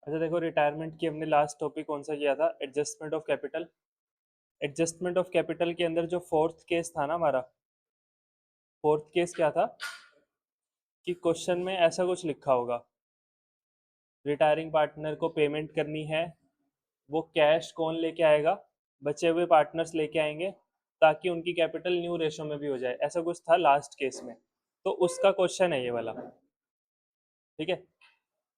अच्छा देखो, रिटायरमेंट की हमने लास्ट टॉपिक कौन सा किया था? Adjustment of capital. Adjustment of capital के अंदर जो फोर्थ केस था ना हमारा, फोर्थ केस क्या था कि क्वेश्चन में ऐसा कुछ लिखा होगा, रिटायरिंग पार्टनर को पेमेंट करनी है, वो कैश कौन लेके आएगा? बचे हुए पार्टनर्स लेके आएंगे, ताकि उनकी कैपिटल न्यू रेशो में भी हो जाए। ऐसा कुछ था लास्ट केस में, तो उसका क्वेश्चन है ये वाला। ठीक है,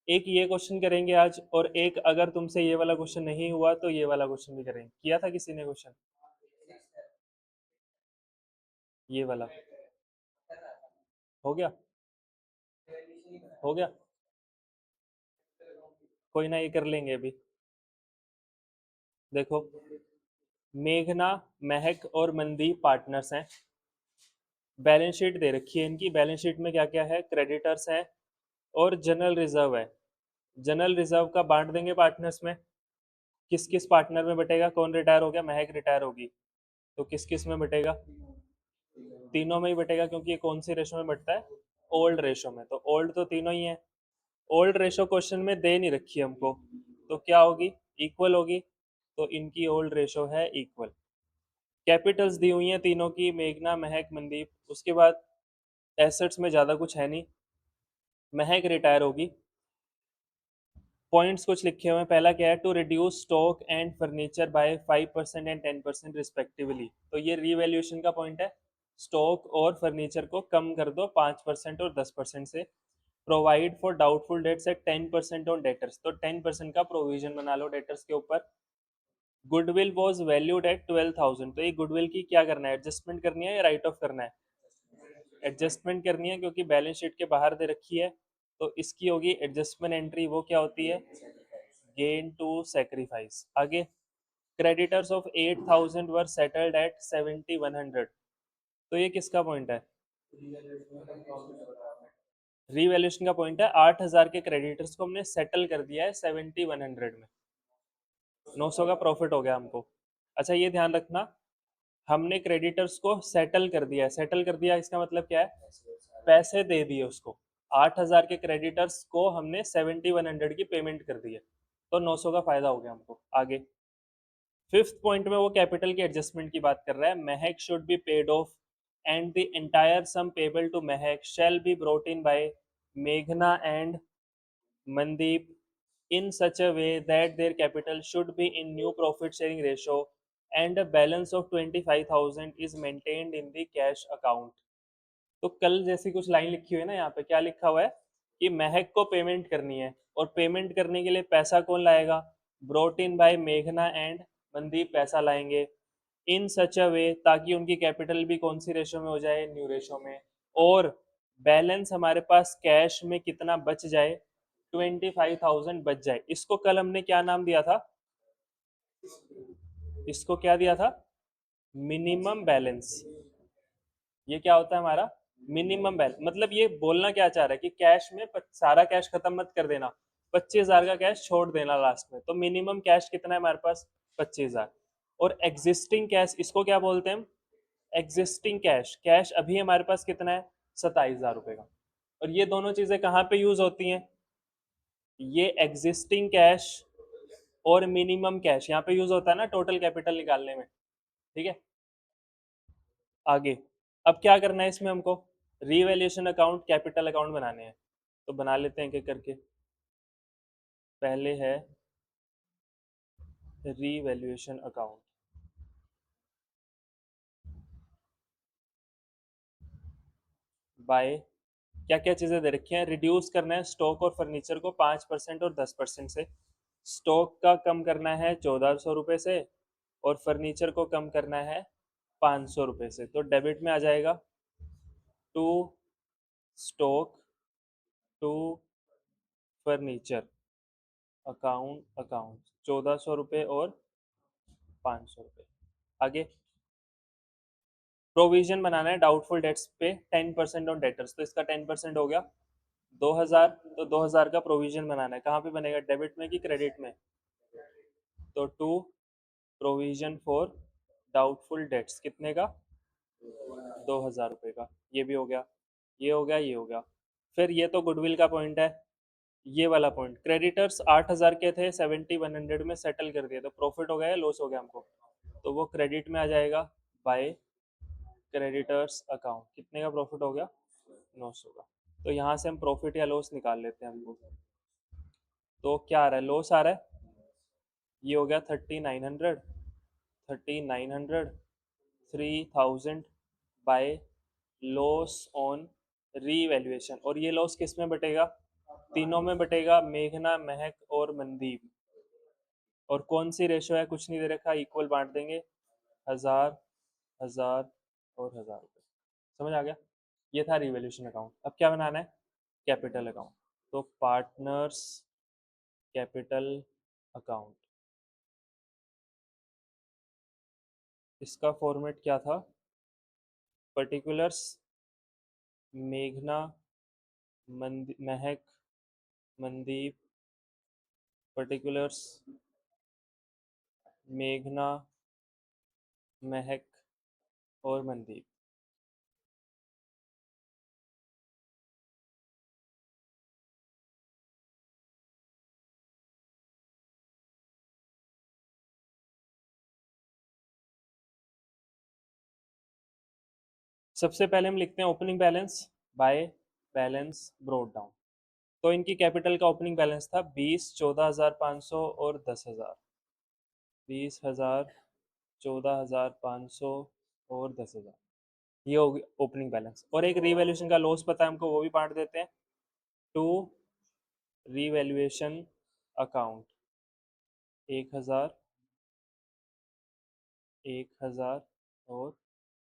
एक ये क्वेश्चन करेंगे आज, और एक अगर तुमसे ये वाला क्वेश्चन नहीं हुआ तो ये वाला क्वेश्चन भी करेंगे। किया था किसी ने क्वेश्चन ये वाला? हो गया? हो गया? कोई ना, ये कर लेंगे अभी। देखो, मेघना, महक और मनदीप पार्टनर्स हैं। बैलेंस शीट दे रखी है इनकी। बैलेंस शीट में क्या क्या है? क्रेडिटर्स है और जनरल रिजर्व है। जनरल रिजर्व का बांट देंगे पार्टनर्स में। किस किस पार्टनर में बटेगा? कौन रिटायर हो गया? महक रिटायर होगी, तो किस किस में बटेगा? तीनों में ही बटेगा, क्योंकि ये कौन सी रेशो में बटता है? ओल्ड रेशो में। तो ओल्ड तो तीनों ही है। ओल्ड रेशो क्वेश्चन में दे नहीं रखी हमको, तो क्या होगी? इक्वल होगी। तो इनकी ओल्ड रेशो है इक्वल। कैपिटल्स दी हुई हैं तीनों की, मेघना, महक, मनदीप। उसके बाद एसेट्स में ज़्यादा कुछ है नहीं। महक रिटायर होगी। पॉइंट्स कुछ लिखे हुए हैं। पहला क्या है? To reduce stock and furniture by 5% and 10% respectively. तो ये रीवैल्यूएशन का पॉइंट है। स्टॉक और फर्नीचर को कम कर दो 5% और 10% से। Provide for doubtful debts at 10% on debtors. तो 10% का प्रोविजन बना लो डेटर्स के ऊपर। Goodwill was valued at 12,000। तो ये गुडविल की क्या करना है? एडजस्टमेंट करनी है या राइट ऑफ करना है? एडजस्टमेंट करनी है, क्योंकि बैलेंस शीट के बाहर दे रखी है। तो इसकी होगी एडजस्टमेंट एंट्री। वो क्या होती है? Gain to sacrifice. आगे, creditors of 8,000 were settled at 7,100। तो ये किसका पॉइंट है? रीवैल्यूएशन का पॉइंट है। 8,000 के क्रेडिटर्स को हमने सेटल कर दिया है 7,100 में। 900 का प्रॉफिट हो गया हमको। अच्छा, ये ध्यान रखना, हमने क्रेडिटर्स को सेटल कर दिया है। सेटल कर दिया इसका मतलब क्या है? पैसे दे दिए उसको। 8,000 के क्रेडिटर्स को हमने 7,100 की पेमेंट कर दी है, तो 900 का फायदा हो गया हमको। आगे, फिफ्थ पॉइंट में वो कैपिटल की एडजस्टमेंट की बात कर रहा है। Mahak should be paid off and the entire sum payable to Mahak shall be brought in by मेघना and Mandeep in such a way that their capital should be in new profit sharing ratio and a balance of 25,000 is maintained in the cash account। तो कल जैसी कुछ line लिखी हुई है ना, यहाँ पे क्या लिखा हुआ है कि महक को पेमेंट करनी है, और पेमेंट करने के लिए पैसा कौन लाएगा? ब्रोट इन बाय मेघना एंड मनदीप पैसा लाएंगे। इन सच अ वे, ताकि उनकी कैपिटल भी कौन सी रेशो में हो जाए? न्यू रेशो में। और बैलेंस हमारे पास कैश में कितना बच जाए? 25,000 बच जाए। इसको कल हमने क्या नाम दिया था? इसको क्या दिया था? Minimum balance. ये क्या होता है हमारा? Minimum balance. मतलब ये बोलना क्या चाह रहा है कि कैश में सारा कैश खत्म मत कर देना, 25,000 का कैश छोड़ देना लास्ट में। तो मिनिमम कैश कितना है हमारे पास? 25,000। और एग्जिस्टिंग कैश, इसको क्या बोलते हैं हम? Existing cash. कैश अभी हमारे पास कितना है? 27,000 रुपए का। और ये दोनों चीजें कहाँ पे यूज होती हैं? ये एग्जिस्टिंग कैश और मिनिमम कैश यहाँ पे यूज होता है ना टोटल कैपिटल निकालने में। ठीक है, आगे, अब क्या करना है इसमें हमको? रीवैल्यूएशन अकाउंट, कैपिटल अकाउंट बनाने हैं। तो बना लेते हैं एक एक करके। पहले है रीवैल्यूएशन अकाउंट। बाय, क्या क्या चीजें दे रखी हैं? रिड्यूस करना है स्टॉक और फर्नीचर को 5% और 10% से। स्टॉक का कम करना है 1,400 रुपये से, और फर्नीचर को कम करना है 500 रुपये से। तो डेबिट में आ जाएगा to stock, to furniture, account account 1,400 रुपये और 500 रुपये। आगे, प्रोविजन बनाना है डाउटफुल डेट्स पे 10% ऑन डेटर्स। तो इसका 10% हो गया 2,000। तो 2,000 का प्रोविजन बनाना है। कहाँ पे बनेगा? डेबिट में कि क्रेडिट में? तो to provision for doubtful debts कितने का? 2,000 रुपये का। ये भी हो गया, ये हो गया, ये हो गया। फिर ये तो गुडविल का पॉइंट है, ये वाला पॉइंट, क्रेडिटर्स 8,000 के थे, 7,100 में सेटल कर दिया, तो प्रॉफिट हो गया या लॉस हो गया हमको? तो वो क्रेडिट में आ जाएगा बाय क्रेडिटर्स अकाउंट। कितने का प्रॉफिट हो गया? 900 का। तो यहाँ से हम प्रॉफिट या लॉस निकाल लेते हैं हमको। तो क्या आ रहा है? लॉस आ रहा है। ये हो गया 3,900, 3,900, 3,000 बाय लॉस ऑन रीवैल्यूएशन। और ये लॉस किस में बटेगा? तीनों में बटेगा, मेघना, महक और मनदीप। और कौन सी रेशो है? कुछ नहीं दे रखा, इक्वल बांट देंगे, 1000, 1000 और 1000 रुपये। समझ आ गया? ये था रिवैल्यूएशन अकाउंट। अब क्या बनाना है? Capital account. तो पार्टनर्स कैपिटल अकाउंट, इसका फॉर्मेट क्या था? पर्टिकुलर्स मेघना, महक, मनदीप, पर्टिकुलर्स मेघना, महक और मनदीप। सबसे पहले हम लिखते हैं opening balance by balance broad down. तो इनकी कैपिटल का ओपनिंग बैलेंस था 20, 14,500 और 10,000। 20,000, 14,500 और 10,000, ये होगी ओपनिंग बैलेंस। और एक रीवैल्यूएशन का लॉस पता है हमको, वो भी बांट देते हैं। टू रीवैल्यूएशन अकाउंट 1,000, 1,000 और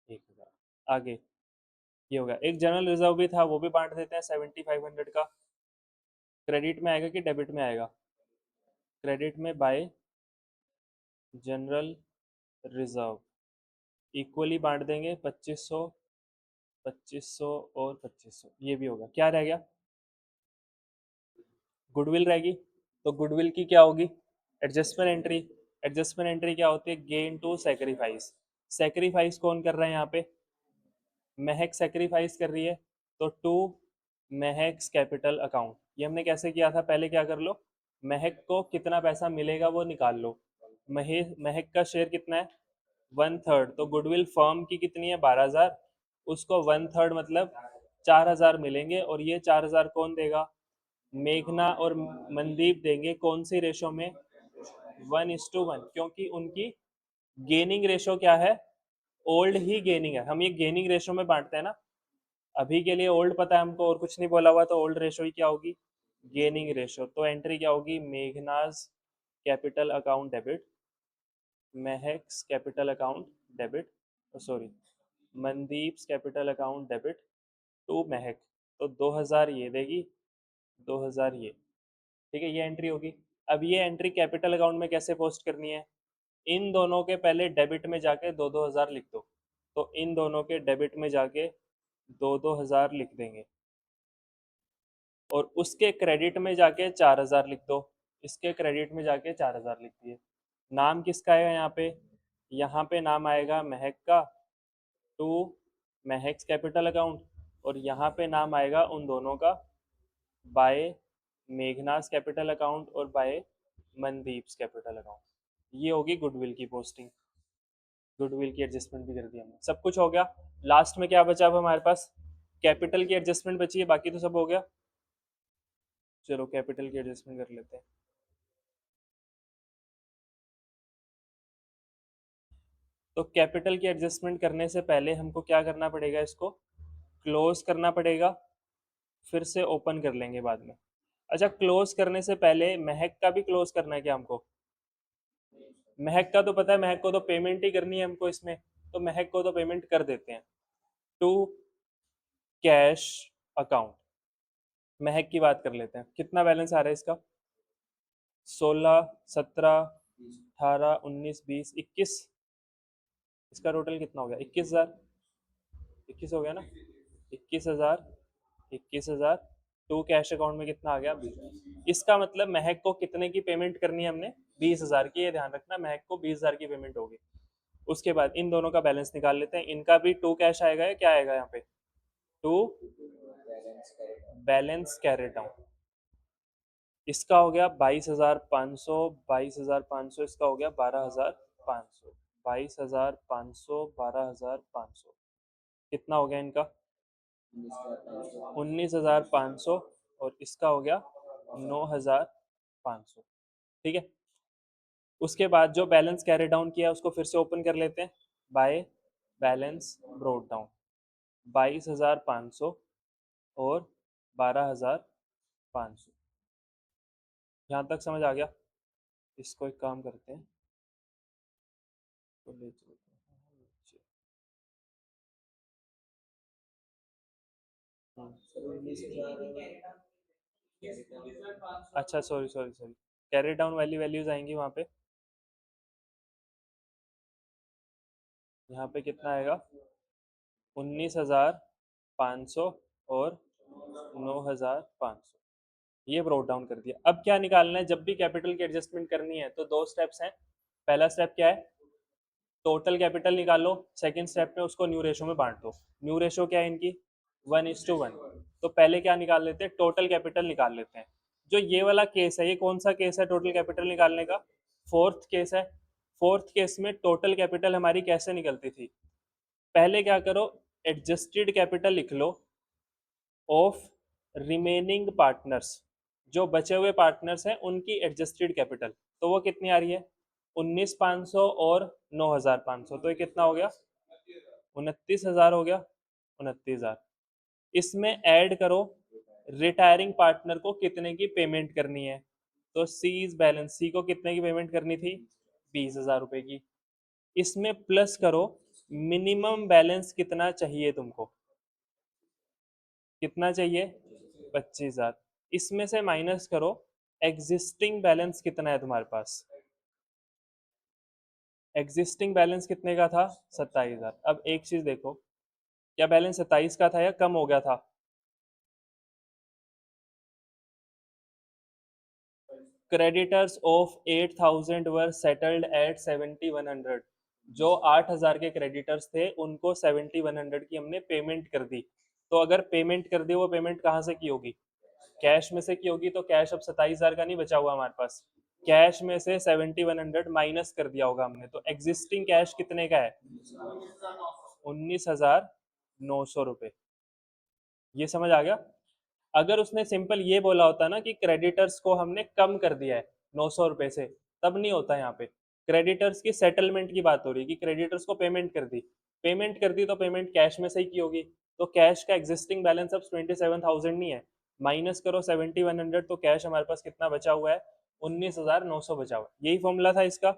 1,000। आगे ये होगा। एक जनरल रिजर्व भी था, वो भी बांट देते हैं 7,500 का। क्रेडिट में आएगा कि डेबिट में आएगा? क्रेडिट में बाय जनरल रिजर्व, इक्वली बांट देंगे, 2,500, 2,500 और 2,500। ये भी होगा। क्या रह गया? गुडविल रहेगी। तो गुडविल की क्या होगी? Adjustment entry. एडजस्टमेंट एंट्री क्या होती है? Gain to sacrifice. सेक्रीफाइस कौन कर रहा है यहाँ पे? महक सेक्रीफाइस कर रही है। तो टू महक्स कैपिटल अकाउंट। ये हमने कैसे किया था? पहले क्या कर लो, महक को कितना पैसा मिलेगा वो निकाल लो। महक का शेयर कितना है? 1/3। तो गुडविल फर्म की कितनी है? 12,000। उसको 1/3 मतलब 4,000 मिलेंगे। और ये 4,000 कौन देगा? मेघना और मनदीप देंगे। कौन सी रेशो में? 1:1, क्योंकि उनकी गेनिंग रेशो क्या है? ओल्ड ही गेनिंग है। हम ये गेनिंग रेशो में बांटते हैं ना। अभी के लिए ओल्ड पता है हमको और कुछ नहीं बोला हुआ, तो ओल्ड रेशो ही क्या होगी? Gaining ratio. तो एंट्री क्या होगी? Meghna's capital account debit, Mahak's capital account debit, sorry, Mandeep's capital account debit to Mahak. तो 2,000 ये देगी, 2,000 ये। ठीक है, ये एंट्री होगी। अब ये एंट्री कैपिटल अकाउंट में कैसे पोस्ट करनी है? इन दोनों के पहले डेबिट में जाके 2,000 लिख दो। तो इन दोनों के डेबिट में जाके 2,000 लिख देंगे। और उसके क्रेडिट में जाके 4,000 लिख दो। इसके क्रेडिट में जाके 4,000 लिख दिए। नाम किसका आएगा यहाँ पे? यहाँ पे नाम आएगा महक का, टू महक्स कैपिटल अकाउंट। और यहाँ पे नाम आएगा उन दोनों का, बाय मेघनास कैपिटल अकाउंट और बाय मनदीप्स कैपिटल अकाउंट। ये होगी गुडविल की पोस्टिंग। गुडविल की एडजस्टमेंट भी कर दी हमने, सब कुछ हो गया। लास्ट में क्या बचा अब हमारे पास? कैपिटल की एडजस्टमेंट बची है, बाकी तो सब हो गया। चलो कैपिटल की एडजस्टमेंट कर लेते हैं। तो कैपिटल की एडजस्टमेंट करने से पहले हमको क्या करना पड़ेगा? इसको क्लोज करना पड़ेगा, फिर से ओपन कर लेंगे बाद में। अच्छा, क्लोज करने से पहले महक का भी क्लोज करना है क्या हमको? महक का तो पता है, महक को तो पेमेंट ही करनी है हमको इसमें। तो महक को तो पेमेंट कर देते हैं। टू कैश अकाउंट, महक की बात कर लेते हैं। कितना बैलेंस आ रहा है इसका? 16, 17, 18, 19, 20, 21। इसका टोटल कितना हो गया? 21,000। 21 हो गया ना? 21,000, 21,000। टू कैश अकाउंट में कितना आ गया? 20। इसका मतलब महक को कितने की पेमेंट करनी है हमने? 20,000 की। ये ध्यान रखना, महक को 20,000 की पेमेंट होगी। उसके बाद इन दोनों का बैलेंस निकाल लेते हैं। इनका भी टू कैश आएगा या क्या आएगा यहाँ पे? To balance carried down. इसका हो गया 22,500, 22,500, इसका हो गया 12,500, 22,500, 12,500, कितना हो गया इनका? 19,500, और इसका हो गया 9,500। ठीक है, उसके बाद जो बैलेंस कैरी डाउन किया उसको फिर से ओपन कर लेते हैं। बाय बैलेंस ब्रोट डाउन, 22,500 और 12,500। यहाँ तक समझ आ गया? इसको एक काम करते हैं, तो ले चलते हैं नीचे। अच्छा, sorry sorry sorry, carry down वाली वैल्यूज आएंगी वहाँ पे। यहाँ पे कितना आएगा? 19,500 और 9,500, ये ब्रोट डाउन कर दिया। अब क्या निकालना है? जब भी कैपिटल की एडजस्टमेंट करनी है तो दो स्टेप्स हैं। पहला स्टेप क्या है? टोटल कैपिटल निकालो। सेकंड स्टेप में उसको न्यू रेशो में बांट दो। न्यू रेशो क्या है इनकी? 1:1। तो पहले क्या निकाल लेते हैं? टोटल कैपिटल निकाल लेते हैं। जो ये वाला केस है, ये कौन सा केस है टोटल कैपिटल निकालने का? फोर्थ केस है। फोर्थ केस में टोटल कैपिटल हमारी कैसे निकलती थी? पहले क्या करो, एडजस्टेड कैपिटल लिख लो ऑफ रिमेनिंग पार्टनर्स। जो बचे हुए पार्टनर्स हैं उनकी एडजस्टेड कैपिटल, तो वो कितनी आ रही है? 19,500 और 9,500, तो ये कितना हो गया? 29,000 हो गया। 29,000। इसमें ऐड करो रिटायरिंग पार्टनर को कितने की पेमेंट करनी है। तो सीज बैलेंस, सी को कितने की पेमेंट करनी थी? 20,000 रुपए की। इसमें प्लस करो मिनिमम बैलेंस कितना चाहिए तुमको? कितना चाहिए? 25,000। इसमें से माइनस करो एग्जिस्टिंग बैलेंस कितना है तुम्हारे पास। एग्जिस्टिंग बैलेंस कितने का था? 27,000। अब एक चीज देखो, क्या बैलेंस 27 का था या कम हो गया था? Creditors of 8,000 were settled at 7,100। जो 8,000 के क्रेडिटर्स थे उनको 7,100 की हमने पेमेंट कर दी। तो अगर पेमेंट कर दी, वो पेमेंट कहाँ से की होगी? कैश में से की होगी। तो कैश अब 27,000 का नहीं बचा हुआ हमारे पास। कैश में से 7,100 माइनस कर दिया होगा हमने। तो एग्जिस्टिंग कैश कितने का है? 19,900 रुपये। ये समझ आ गया? अगर उसने सिंपल ये बोला होता ना कि क्रेडिटर्स को हमने कम कर दिया है 900 रुपये से, तब नहीं होता। यहाँ पे क्रेडिटर्स की सेटलमेंट की बात हो रही है कि क्रेडिटर्स को पेमेंट कर दी। पेमेंट कर दी तो पेमेंट कैश में से ही की होगी। तो कैश का एग्जिस्टिंग बैलेंस अब 27,000 नहीं है। माइनस करो 7,100, तो कैश हमारे पास कितना बचा हुआ है? 19,900 बचा हुआ है। यही फॉर्मूला था इसका।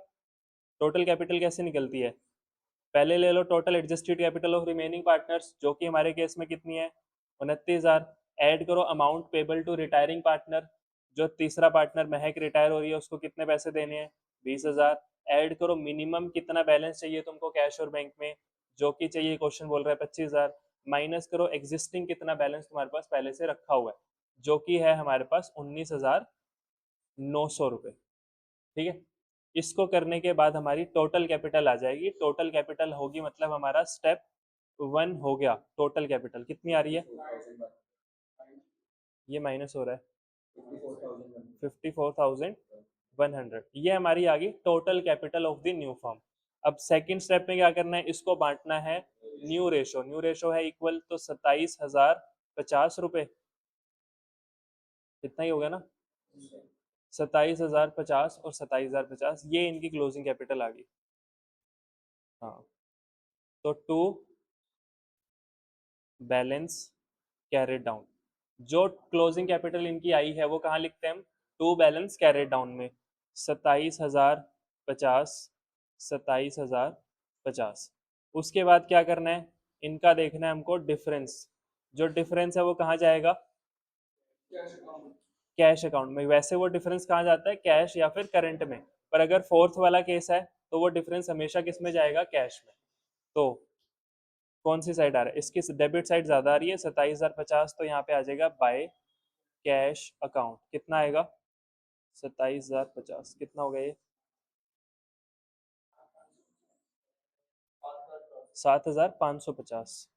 टोटल कैपिटल कैसे निकलती है? पहले ले लो total adjusted capital of remaining partners, जो कि हमारे केस में कितनी है? 29,000। ऐड करो amount payable to retiring partner. जो तीसरा पार्टनर महक रिटायर हो रही है उसको कितने पैसे देने हैं? 20,000। ऐड करो मिनिमम कितना बैलेंस चाहिए तुमको कैश और बैंक में, जो कि चाहिए, क्वेश्चन बोल रहा है 25,000। माइनस करो एग्जिस्टिंग कितना बैलेंस तुम्हारे पास पहले से रखा हुआ है, जो कि है हमारे पास 19,900 रुपये। ठीक है, इसको करने के बाद हमारी टोटल कैपिटल आ जाएगी। टोटल कैपिटल होगी मतलब हमारा स्टेप 1 हो गया। टोटल कैपिटल कितनी आ रही है? ये माइनस हो रहा है, 54,100। ये हमारी आ गई total capital of the new firm. अब सेकंड स्टेप में क्या करना है? इसको बांटना है न्यू रेशो। न्यू रेशो है इक्वल तो 27,050 रुपये। इतना ही हो गया ना? 27,050 और 27,050, ये इनकी क्लोजिंग कैपिटल आ गई। हाँ, तो टू बैलेंस कैरेड डाउन, जो क्लोजिंग कैपिटल इनकी आई है वो कहाँ लिखते हैं हम? टू बैलेंस कैरेड डाउन में। 27,050, 27,050। उसके बाद क्या करना है? इनका देखना है हमको डिफरेंस। जो डिफरेंस है वो कहाँ जाएगा? कैश अकाउंट में। वैसे वो डिफरेंस कहाँ जाता है? कैश या फिर करंट में। पर अगर फोर्थ वाला केस है तो वो डिफरेंस हमेशा किस में जाएगा? कैश में। तो कौन सी साइड आ रहा है? इसकी डेबिट साइड ज्यादा आ रही है, 27,050, तो यहाँ पे आ जाएगा बाय कैश अकाउंट। कितना आएगा? 27,050। कितना हो गया ये? 7,550।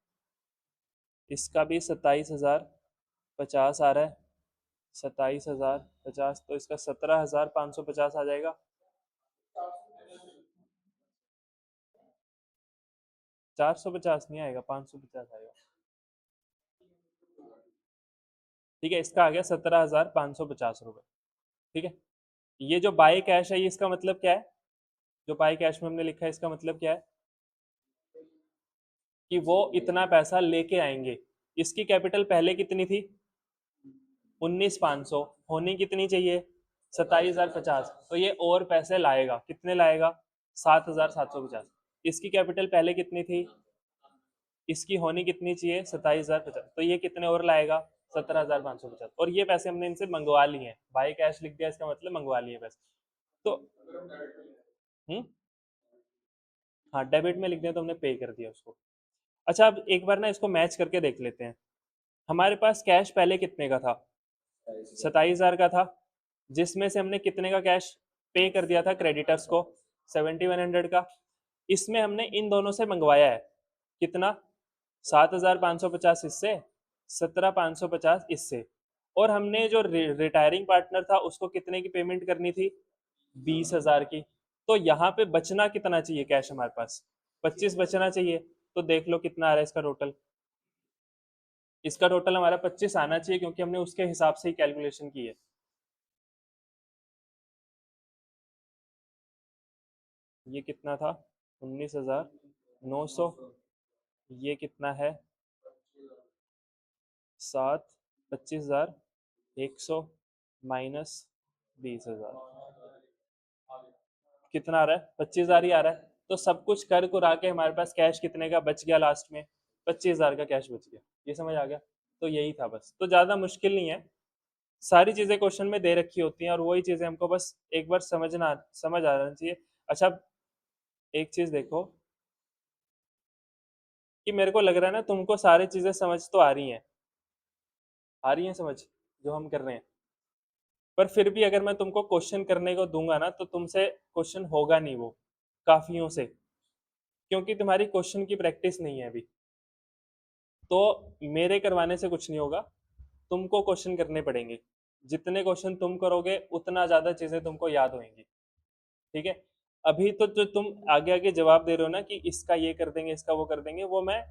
इसका भी 27,050 आ रहा है। 27,050, तो इसका 17,550 आ जाएगा। 450 नहीं आएगा, 550 आएगा। ठीक है, इसका आ गया 17,550 रुपये। ठीक है, ये जो बाय कैश है, ये इसका मतलब क्या है? जो बाय कैश में हमने लिखा है, इसका मतलब क्या है? कि वो इतना पैसा लेके आएंगे। इसकी कैपिटल पहले कितनी थी? 19,500, होनी कितनी चाहिए? 27,050। तो ये और पैसे लाएगा, कितने लाएगा? 7,750। इसकी कैपिटल पहले कितनी थी? इसकी होनी कितनी चाहिए? 27,050। तो ये कितने और लाएगा? 17,550। और ये पैसे हमने इनसे मंगवा लिए हैं, बाई कैश लिख दिया, इसका मतलब मंगवा लिए पैसे। तो हम्म, हाँ, डेबिट में लिख दिया तो हमने पे कर दिया उसको। अच्छा, अब एक बार ना इसको मैच करके देख लेते हैं। हमारे पास कैश पहले कितने का था? 27,000 का था, जिसमें से हमने कितने का कैश पे कर दिया था क्रेडिटर्स को? 7,100 का। इसमें हमने इन दोनों से मंगवाया है कितना? 7,550 इससे, 17,550 इससे। और हमने जो रिटायरिंग पार्टनर था उसको कितने की पेमेंट करनी थी? 20,000 की। तो यहाँ पे बचना कितना चाहिए कैश हमारे पास? 25 बचना चाहिए। तो देख लो कितना आ रहा है इसका टोटल। इसका टोटल हमारा 25 आना चाहिए, क्योंकि हमने उसके हिसाब से ही कैलकुलेशन की है। ये कितना था? 19,900। ये कितना है? 7, 25,100 माइनस 20,000, कितना आ रहा है? 25,000 ही आ रहा है। तो सब कुछ कर कुरा के हमारे पास कैश कितने का बच गया लास्ट में? 25,000 का कैश बच गया। ये समझ आ गया? तो यही था बस, तो ज्यादा मुश्किल नहीं है। सारी चीजें क्वेश्चन में दे रखी होती हैं, और वही चीजें हमको बस एक बार समझ आ जाना चाहिए। अच्छा, एक चीज देखो कि मेरे को लग रहा है ना तुमको सारी चीजें समझ तो आ रही हैं समझ, जो हम कर रहे हैं। पर फिर भी अगर मैं तुमको क्वेश्चन करने को दूंगा ना, तो तुमसे क्वेश्चन होगा नहीं वो, काफियों से, क्योंकि तुम्हारी क्वेश्चन की प्रैक्टिस नहीं है अभी। तो मेरे करवाने से कुछ नहीं होगा, तुमको क्वेश्चन करने पड़ेंगे। जितने क्वेश्चन तुम करोगे उतना ज्यादा चीजें तुमको याद होंगी। ठीक है, अभी तो जो तुम आगे आगे जवाब दे रहे हो ना कि इसका ये कर देंगे, इसका वो कर देंगे, वो मैं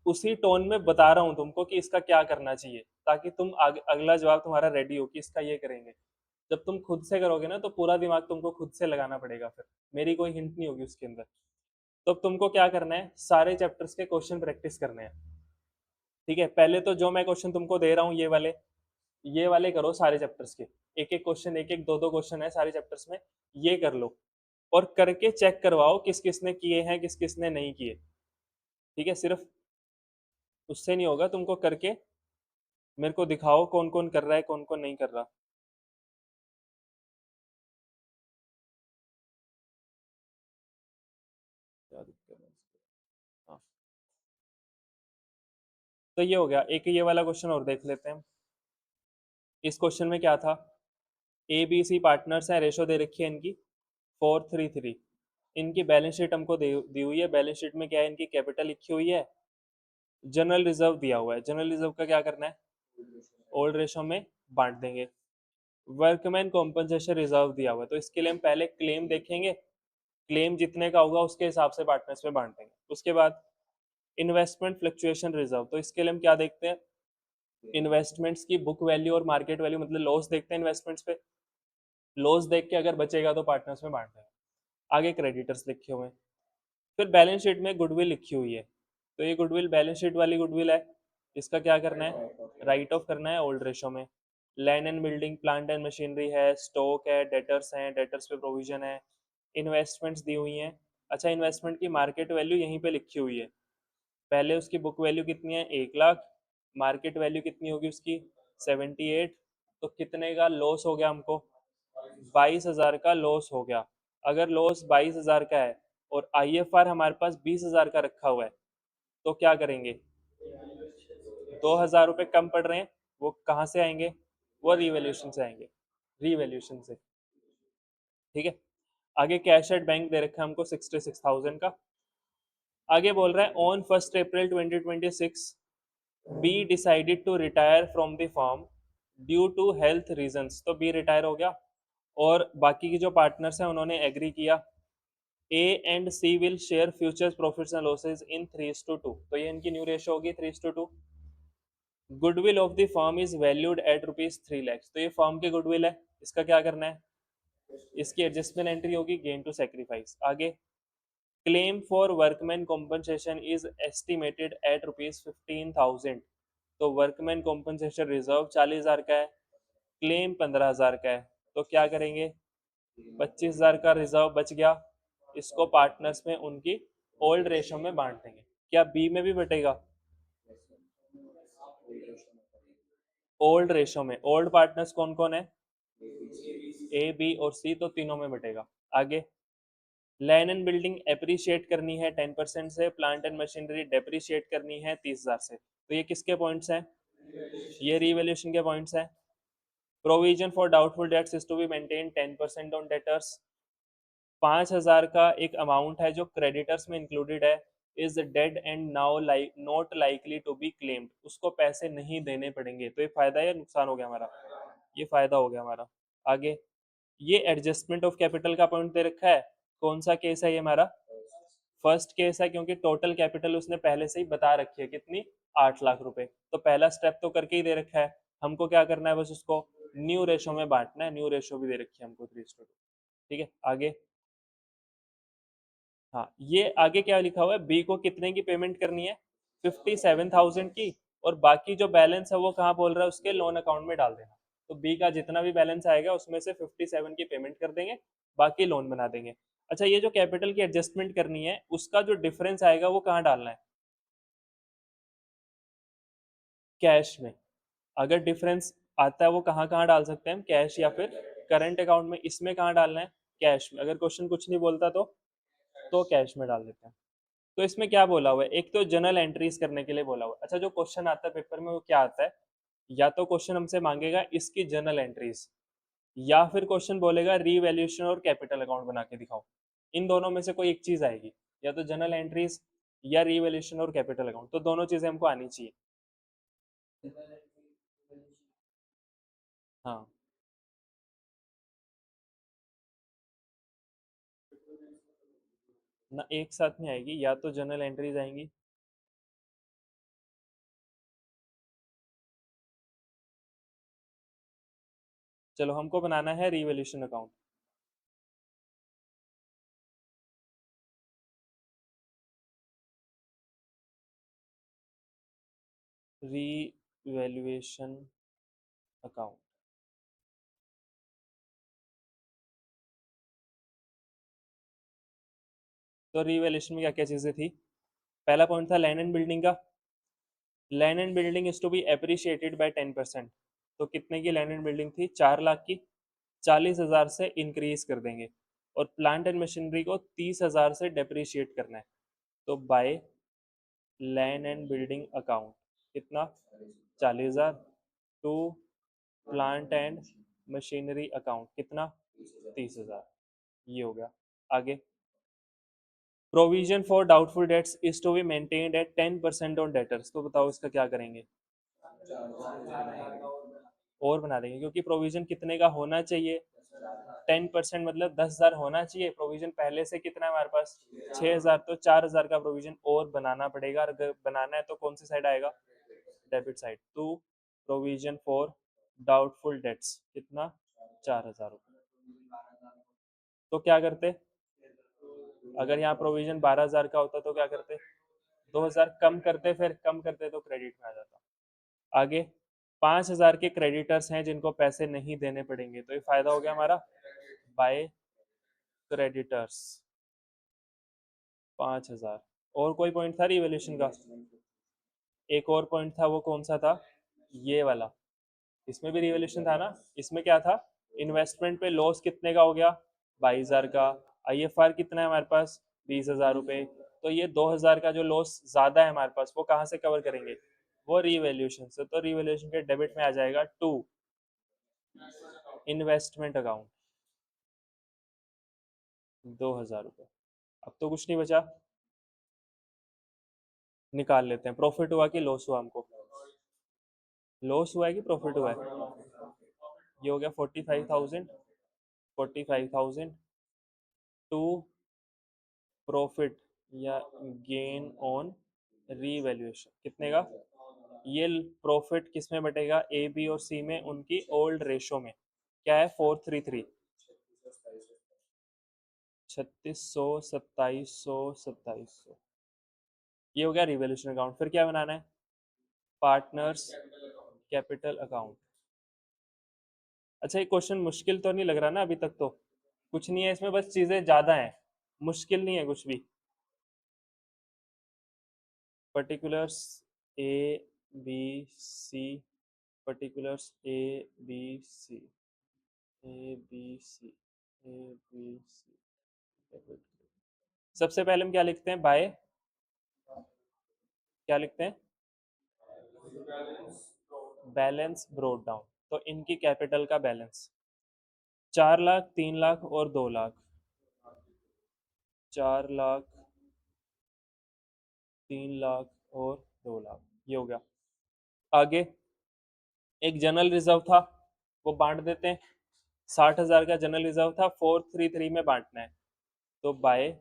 उसी टोन में बता रहा हूँ तुमको कि इसका क्या करना चाहिए, ताकि तुम अगला जवाब तुम्हारा रेडी हो कि इसका ये करेंगे। जब तुम खुद से करोगे ना, तो पूरा दिमाग तुमको खुद से लगाना पड़ेगा, फिर मेरी कोई हिंट नहीं होगी उसके अंदर। तो अब तुमको क्या करना है? सारे चैप्टर्स के क्वेश्चन प्रैक्टिस करने हैं। ठीक है, पहले तो जो मैं क्वेश्चन तुमको दे रहा हूँ, ये वाले करो सारे चैप्टर्स के। एक एक क्वेश्चन, एक एक दो दो क्वेश्चन है सारे चैप्टर्स में, ये कर लो। और करके चेक करवाओ किस किस ने किए हैं, किस किस ने नहीं किए। ठीक है, सिर्फ उससे नहीं होगा, तुमको करके मेरे को दिखाओ कौन कौन कर रहा है, कौन कौन नहीं कर रहा। क्या दिक्कत है इसको? हाँ, तो ये हो गया। एक ये वाला क्वेश्चन और देख लेते हैं। इस क्वेश्चन में क्या था? ए बी सी पार्टनर्स हैं, रेशो दे रखी है इनकी 4:3:3। इनकी बैलेंस शीट हमको दी हुई है। बैलेंस शीट में क्या है? इनकी कैपिटल लिखी हुई है, जनरल रिजर्व दिया हुआ है। जनरल रिजर्व का क्या करना है? ओल्ड रेशो में बांट देंगे। वर्कमैन कॉम्पनसेशन रिजर्व दिया हुआ है, तो इसके लिए हम पहले क्लेम देखेंगे। क्लेम जितने का होगा उसके हिसाब से पार्टनर्स में बांट देंगे। उसके बाद इन्वेस्टमेंट फ्लक्चुएशन रिजर्व, तो इसके लिए हम क्या देखते हैं? इन्वेस्टमेंट्स की बुक वैल्यू और मार्केट वैल्यू, मतलब लॉस देखते हैं इन्वेस्टमेंट्स पे। लॉस देख के अगर बचेगा तो पार्टनर्स में बांट देंगे। आगे क्रेडिटर्स लिखे हुए हैं। फिर बैलेंस शीट में गुडविल लिखी हुई है, तो ये गुडविल बैलेंस शीट वाली गुडविल है। इसका क्या करना है? राइट ऑफ करना है ओल्ड रेशो में। Land and building, plant and machinery है, स्टॉक है, डेटर्स हैं, डेटर्स पे प्रोविजन है, इन्वेस्टमेंट्स दी हुई हैं। अच्छा, इन्वेस्टमेंट की मार्केट वैल्यू यहीं पे लिखी हुई है। पहले उसकी बुक वैल्यू कितनी है? 1 लाख। मार्केट वैल्यू कितनी होगी उसकी? 78। तो कितने का लॉस हो गया हमको? 22,000 का लॉस हो गया। अगर लॉस 22,000 का है और IFR हमारे पास 20,000 का रखा हुआ है, तो क्या करेंगे? 2,000 रुपये कम पड़ रहे हैं, वो कहाँ से आएंगे? वो रिवैल्यूएशन से आएंगे, रिवैल्यूएशन से। ठीक है, आगे कैश एट बैंक दे रखा है हमको 66,000 का। आगे बोल रहा है on 1 April 2026 B decided to retire from the firm due to health reasons, तो बी रिटायर हो गया। और बाकी की जो पार्टनर्स हैं उन्होंने एग्री किया, A and C will share future profits and losses in 3:2, तो ये इनकी न्यू रेशो होगी 3:2। Goodwill of the firm is valued at ₹3 lakh, तो ये फर्म की गुडविल है, इसका क्या करना है, इसकी एडजस्टमेंट एंट्री होगी गेन टू सेक्रीफाइस। आगे, claim for workman compensation is estimated at ₹15,000, तो वर्कमैन कॉम्पनसेशन रिजर्व 40,000 का है, क्लेम 15,000 का है, तो क्या करेंगे, 25,000 का रिजर्व बच गया, इसको पार्टनर्स में उनकी ओल्ड रेशो में बांट देंगे। क्या बी में भी बटेगा, ओल्ड रेशो में, ओल्ड पार्टनर्स कौन कौन है, ए बी और सी, तो तीनों में बटेगा। आगे, लैंड एंड बिल्डिंग एप्रिशिएट करनी है 10% से, प्लांट एंड मशीनरी डेप्रिशिएट करनी है 30,000 से, तो ये किसके पॉइंट्स हैं, ये रीवैल्यूएशन के पॉइंट्स हैं। Provision for doubtful debts is to be maintain 10% on debtors, 5,000 का एक अमाउंट है जो क्रेडिटर्स में इंक्लूडेड है, is dead and now like not likely to be claimed, उसको पैसे नहीं देने पड़ेंगे, तो ये फायदा या नुकसान हो गया हमारा, ये फायदा हो गया हमारा। आगे, ये एडजस्टमेंट ऑफ कैपिटल का पॉइंट दे रखा है, कौन सा केस है ये हमारा, फर्स्ट केस है, क्योंकि टोटल कैपिटल उसने पहले से ही बता रखी है कितनी, 8 लाख रुपए, तो पहला स्टेप तो करके ही दे रखा है, हमको क्या करना है, बस उसको न्यू रेशो में बांटना है, न्यू रेशो भी दे रखी है हमको 3:2। ठीक है, आगे, हाँ ये आगे क्या लिखा हुआ है, बी को कितने की पेमेंट करनी है, 57,000 की, और बाकी जो बैलेंस है वो कहाँ बोल रहा है, उसके लोन अकाउंट में डाल देना, तो बी का जितना भी बैलेंस आएगा उसमें से 57 की पेमेंट कर देंगे, बाकी लोन बना देंगे। अच्छा, ये जो कैपिटल की एडजस्टमेंट करनी है उसका जो डिफरेंस आएगा वो कहाँ डालना है, कैश में। अगर डिफरेंस आता है वो कहाँ कहाँ डाल सकते हैं हम, कैश या फिर करंट अकाउंट में, इसमें कहाँ डालना है, कैश में। अगर क्वेश्चन कुछ नहीं बोलता तो कैश में डाल देते हैं। तो इसमें क्या बोला हुआ है, एक तो जनरल एंट्रीज करने के लिए बोला हुआ है। अच्छा, जो क्वेश्चन आता है पेपर में वो क्या आता है, या तो क्वेश्चन हमसे मांगेगा इसकी जनरल एंट्रीज, या फिर क्वेश्चन बोलेगा रीवैल्यूएशन और कैपिटल अकाउंट बना के दिखाओ, इन दोनों में से कोई एक चीज आएगी, या तो जनरल एंट्रीज या रीवैल्यूएशन और कैपिटल अकाउंट, तो दोनों चीजें हमको आनी चाहिए। हाँ, ना एक साथ में आएगी, या तो जनरल एंट्रीज आएंगी, चलो हमको बनाना है रीवैल्यूएशन अकाउंट। रीवैल्यूएशन अकाउंट, तो रीवैल्यूएशन में क्या क्या चीजें थी, पहला पॉइंट था लैंड एंड बिल्डिंग का, land and building is to be appreciated by 10%, तो कितने की लैंड एंड बिल्डिंग थी, 4 लाख की, 40,000 से इंक्रीज कर देंगे, और प्लांट एंड मशीनरी को 30,000 से डेप्रिशिएट करना है, तो by land and building account कितना, 40,000, to plant and machinery account कितना, 30,000, ये हो गया। आगे, provision for doubtful debts is to be maintained at 10% on debtors, तो बताओ इसका क्या करेंगे, और बना देंगे, क्योंकि प्रोविजन कितने का होना चाहिए, 10% मतलब 10,000 होना चाहिए, प्रोविजन पहले से कितना है हमारे पास, 6,000, तो 4,000 का प्रोविजन और बनाना पड़ेगा, और अगर बनाना है तो कौन सी साइड आएगा, debit side, to provision for doubtful debts कितना, 4,000 रुपये, तो क्या करते, अगर यहाँ प्रोविजन 12,000 का होता तो क्या करते, 2,000 कम करते, फिर कम करते तो क्रेडिट में आ जाता। आगे, 5,000 के क्रेडिटर्स हैं जिनको पैसे नहीं देने पड़ेंगे, तो ये फायदा हो गया हमारा, बाय क्रेडिटर्स 5,000। और कोई पॉइंट था रिवैल्यूएशन का, एक और पॉइंट था, वो कौन सा था, ये वाला, इसमें भी रिवैल्यूएशन था ना, इसमें क्या था, इन्वेस्टमेंट पे लॉस कितने का हो गया, 22,000 का, आईएफआर कितना है हमारे पास, 20,000 रुपये, तो ये 2,000 का जो लॉस ज्यादा है हमारे पास वो कहाँ से कवर करेंगे, वो रिवैल्यूएशन से, तो रिवैल्यूएशन के डेबिट में आ जाएगा टू इन्वेस्टमेंट अकाउंट 2,000 रुपये। अब तो कुछ नहीं बचा, निकाल लेते हैं, प्रॉफिट हुआ कि लॉस हुआ हमको, लॉस हुआ है कि प्रॉफिट हुआ है? ये हो गया 45,000, 45,000 टू प्रॉफिट या गेन ऑन रीवैल्यूएशन कितने का? ये प्रॉफिट किस में बटेगा? ए बी और सी में, उनकी ओल्ड रेशो में। क्या है? 433, 3600, 2700, 2700। ये हो गया रिवैल्यूएशन अकाउंट। फिर क्या बनाना है? Partners capital account. अच्छा, ये क्वेश्चन मुश्किल तो नहीं लग रहा ना अभी तक? तो कुछ नहीं है इसमें, बस चीजें ज्यादा हैं, मुश्किल नहीं है कुछ भी। Particulars A B C, particulars A B C, A B C, A B C. सबसे पहले हम क्या लिखते हैं? बाय, क्या लिखते हैं? Balance broad down. तो इनकी कैपिटल का बैलेंस 4 लाख, 3 लाख और 2 लाख। 4 लाख, 3 लाख और 2 लाख, ये हो गया। आगे एक जनरल रिजर्व था, वो बांट देते हैं। 60,000 का जनरल रिजर्व था, 433 में बांटना है। तो बाय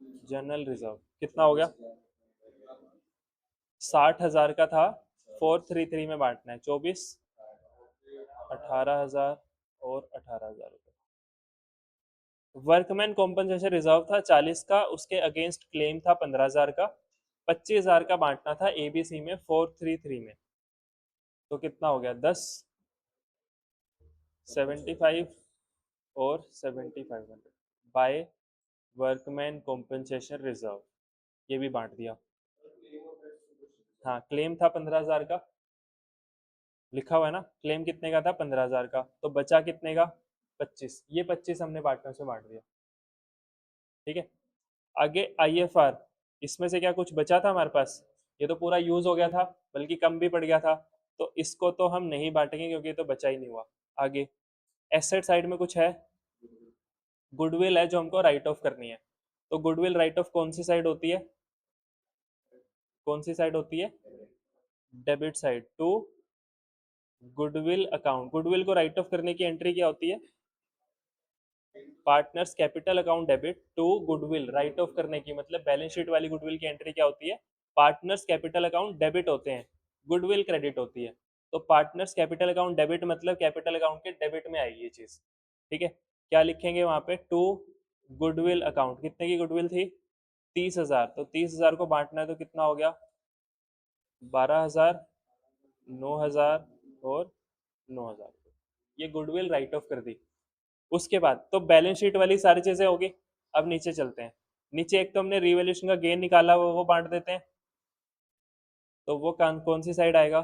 जनरल रिजर्व कितना हो गया? 60,000 का था, 433 में बांटना है। 24, 18,000 और 18,000 रुपये। वर्कमैन कॉम्पनसेशन रिजर्व था 40 का, उसके अगेंस्ट क्लेम था 15,000 का। 25,000 का बांटना था एबीसी में 433 में। तो कितना हो गया? 10, 75 और 7,500 बाय वर्कमैन कॉम्पनसेशन रिजर्व। ये भी बांट दिया। हाँ, क्लेम था 15,000 का, लिखा हुआ है ना? क्लेम कितने का था? 15,000 का। तो बचा कितने का? 25। ये 25 हमने पार्टनर से बांट दिया। ठीक है। आगे आईएफआर, इसमें से क्या कुछ बचा था हमारे पास? ये तो पूरा यूज हो गया था, बल्कि कम भी पड़ गया था। तो इसको तो हम नहीं बांटेंगे क्योंकि ये तो बचा ही नहीं हुआ। आगे एसेट साइड में कुछ है, गुडविल है जो हमको राइट ऑफ करनी है। तो गुडविल राइट ऑफ कौन सी साइड होती है? कौन सी साइड होती है? Debit side to goodwill account. Goodwill को राइट ऑफ करने की एंट्री क्या होती है? Partners capital account debit to goodwill. Write off करने की मतलब बैलेंस शीट वाली गुडविल की एंट्री क्या होती है? पार्टनर्स कैपिटल अकाउंट डेबिट होते हैं, गुडविल क्रेडिट होती है। तो पार्टनर्स कैपिटल अकाउंट डेबिट मतलब कैपिटल अकाउंट के डेबिट में आएगी ये चीज। ठीक है। क्या लिखेंगे वहां पे? To goodwill account. कितने की गुडविल थी? 30,000। तो 30,000 को बांटना है तो कितना हो गया? 12,000, 9,000 और 9,000। ये गुडविल राइट ऑफ कर दी। उसके बाद तो बैलेंस शीट वाली सारी चीजें होगी। अब नीचे चलते हैं। नीचे एक तो हमने रिवैल्यूएशन का गेन निकाला, वो बांट देते हैं। तो वो कौन सी साइड आएगा?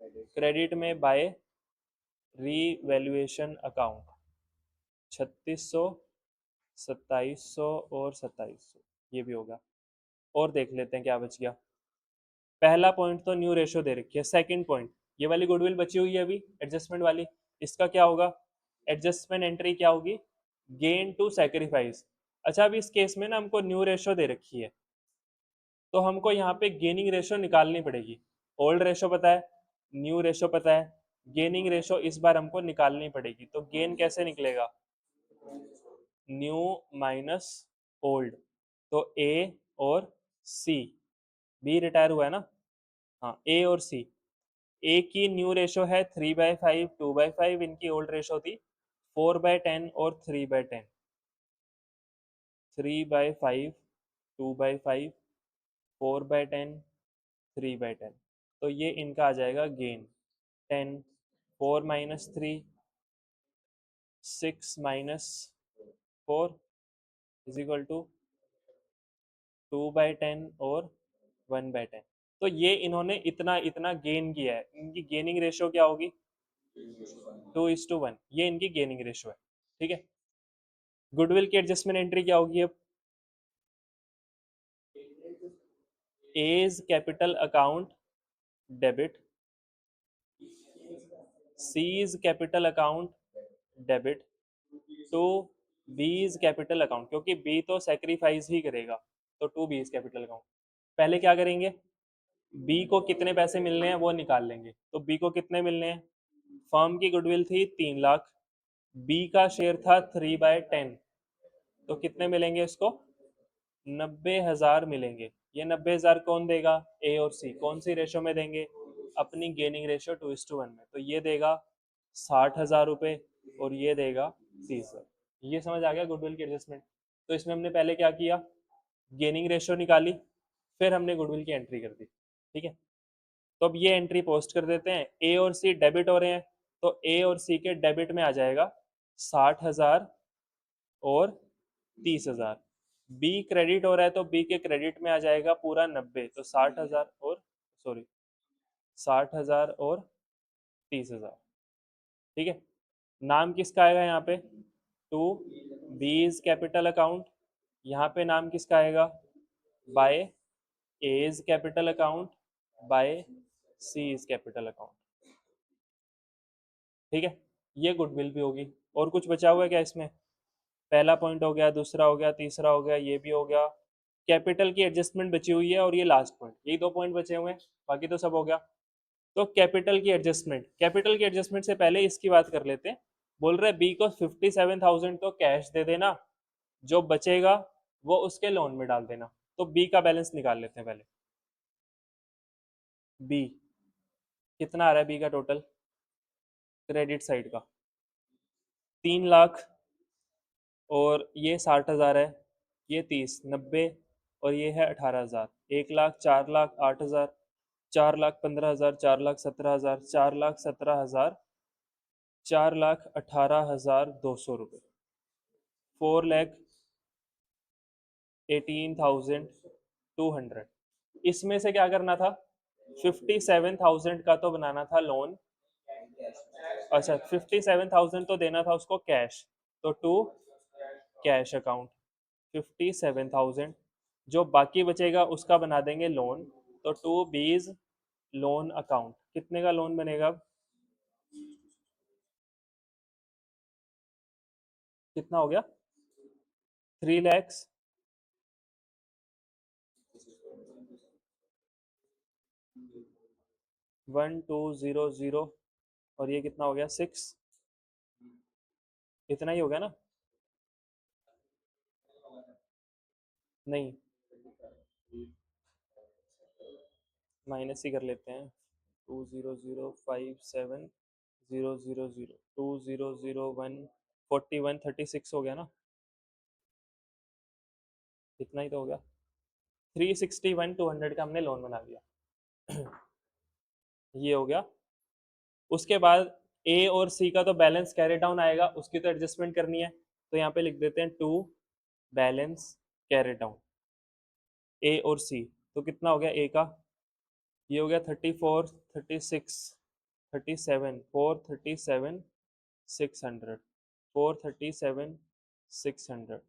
क्रेडिट में बाय रीवैल्यूएशन अकाउंट। 3600, 2700 और 2700, ये भी होगा। और देख लेते हैं क्या बच गया। पहला पॉइंट तो न्यू रेशो दे रखी है। सेकंड पॉइंट, ये वाली गुडविल बची हुई है अभी एडजस्टमेंट वाली, इसका क्या होगा? एडजस्टमेंट एंट्री क्या होगी? Gain to sacrifice. अच्छा, अभी इस केस में ना हमको न्यू रेशो दे रखी है, तो हमको यहाँ पे गेनिंग रेशो निकालनी पड़ेगी। ओल्ड रेशो पता है, न्यू रेशो पता है, गेनिंग रेशो इस बार हमको निकालनी पड़ेगी। तो गेन कैसे निकलेगा? New minus old. तो ए और सी, बी रिटायर हुआ है ना? हाँ, ए और सी। ए की न्यू रेशो है 3/5, 2/5। इनकी ओल्ड रेशो थी 4/10 और 3/10। 3/5, 2/5, 4/10, 3/10। तो ये इनका आ जाएगा गेन। 10, 4 - 3, 6 - 4 इज इक्वल टू 2/10 और 1/10। तो ये इन्होंने इतना इतना गेन किया है। इनकी गेनिंग रेशियो क्या होगी? 2:1। ये इनकी गेनिंग रेशियो है। ठीक है। गुडविल की एडजस्टमेंट एंट्री क्या होगी अब? A's capital account debit, C's capital account debit to B's capital account, क्योंकि बी तो सेक्रीफाइस ही करेगा। तो टू बीज कैपिटल अकाउंट। पहले क्या करेंगे? बी को कितने पैसे मिलने हैं वो निकाल लेंगे। तो बी को कितने मिलने हैं? फर्म की गुडविल थी 3 लाख, बी का शेयर था 3/10, तो कितने मिलेंगे इसको? 90,000 मिलेंगे। ये 90,000 कौन देगा? ए और सी। कौन सी रेशो में देंगे? अपनी गेनिंग रेशो 2:1 में। तो ये देगा 60,000 रुपये और ये देगा 30,000। ये समझ आ गया गुडविल की एडजस्टमेंट। तो इसमें हमने पहले क्या किया? गेनिंग रेशो निकाली, फिर हमने गुडविल की एंट्री कर दी। ठीक है, तो अब ये एंट्री पोस्ट कर देते हैं। ए और सी डेबिट हो रहे हैं, तो ए और सी के डेबिट में आ जाएगा 60,000 और 30,000। बी क्रेडिट हो रहा है, तो बी के क्रेडिट में आ जाएगा पूरा 90, तो 60,000 और, सॉरी, 60,000 और 30,000। ठीक है, नाम किसका आएगा यहाँ पे? To B's capital account. यहाँ पे नाम किसका आएगा? By A's capital account, by C's capital account. ठीक है, ये गुडविल भी होगी। और कुछ बचा हुआ है क्या इसमें? पहला पॉइंट हो गया, दूसरा हो गया, तीसरा हो गया, ये भी हो गया। कैपिटल की एडजस्टमेंट बची हुई है और ये लास्ट पॉइंट, यही 2 पॉइंट बचे हुए हैं, बाकी तो सब हो गया। तो कैपिटल की एडजस्टमेंट, कैपिटल की एडजस्टमेंट से पहले इसकी बात कर लेते हैं। बोल रहे बी को 57,000 तो कैश दे देना, जो बचेगा वो उसके लोन में डाल देना। तो बी का बैलेंस निकाल लेते हैं पहले। बी कितना आ रहा है? बी का टोटल क्रेडिट साइड का 3 लाख, और ये 60,000 है, ये 30, 90, और ये है 18,000। 1 लाख, 4 लाख, 8,000, 4,15,000, 4,17,000, 4,17,000, 4,18,200 रुपये, 4,18,200। इसमें से क्या करना था? 57,000 का तो बनाना था लोन। अच्छा, 57,000 तो देना था उसको कैश, तो टू कैश अकाउंट 57,000। जो बाकी बचेगा उसका बना देंगे लोन, तो टू बीज लोन अकाउंट। कितने का लोन बनेगा? कितना हो गया? 3 लैक्स, 1,200, और ये कितना हो गया? 6। इतना ही हो गया ना? नहीं, माइनस ही कर लेते हैं। 2,0,057,000, 2,001,41,36 हो गया ना? इतना ही तो हो गया। 361,200 का हमने लोन बना दिया। ये हो गया। उसके बाद ए और सी का तो बैलेंस कैरी डाउन आएगा, उसकी तो एडजस्टमेंट करनी है। तो यहाँ पे लिख देते हैं टू बैलेंस कैरी डाउन ए और सी। तो कितना हो गया ए का? ये हो गया 34, 36, 37, 437,600, 437,600।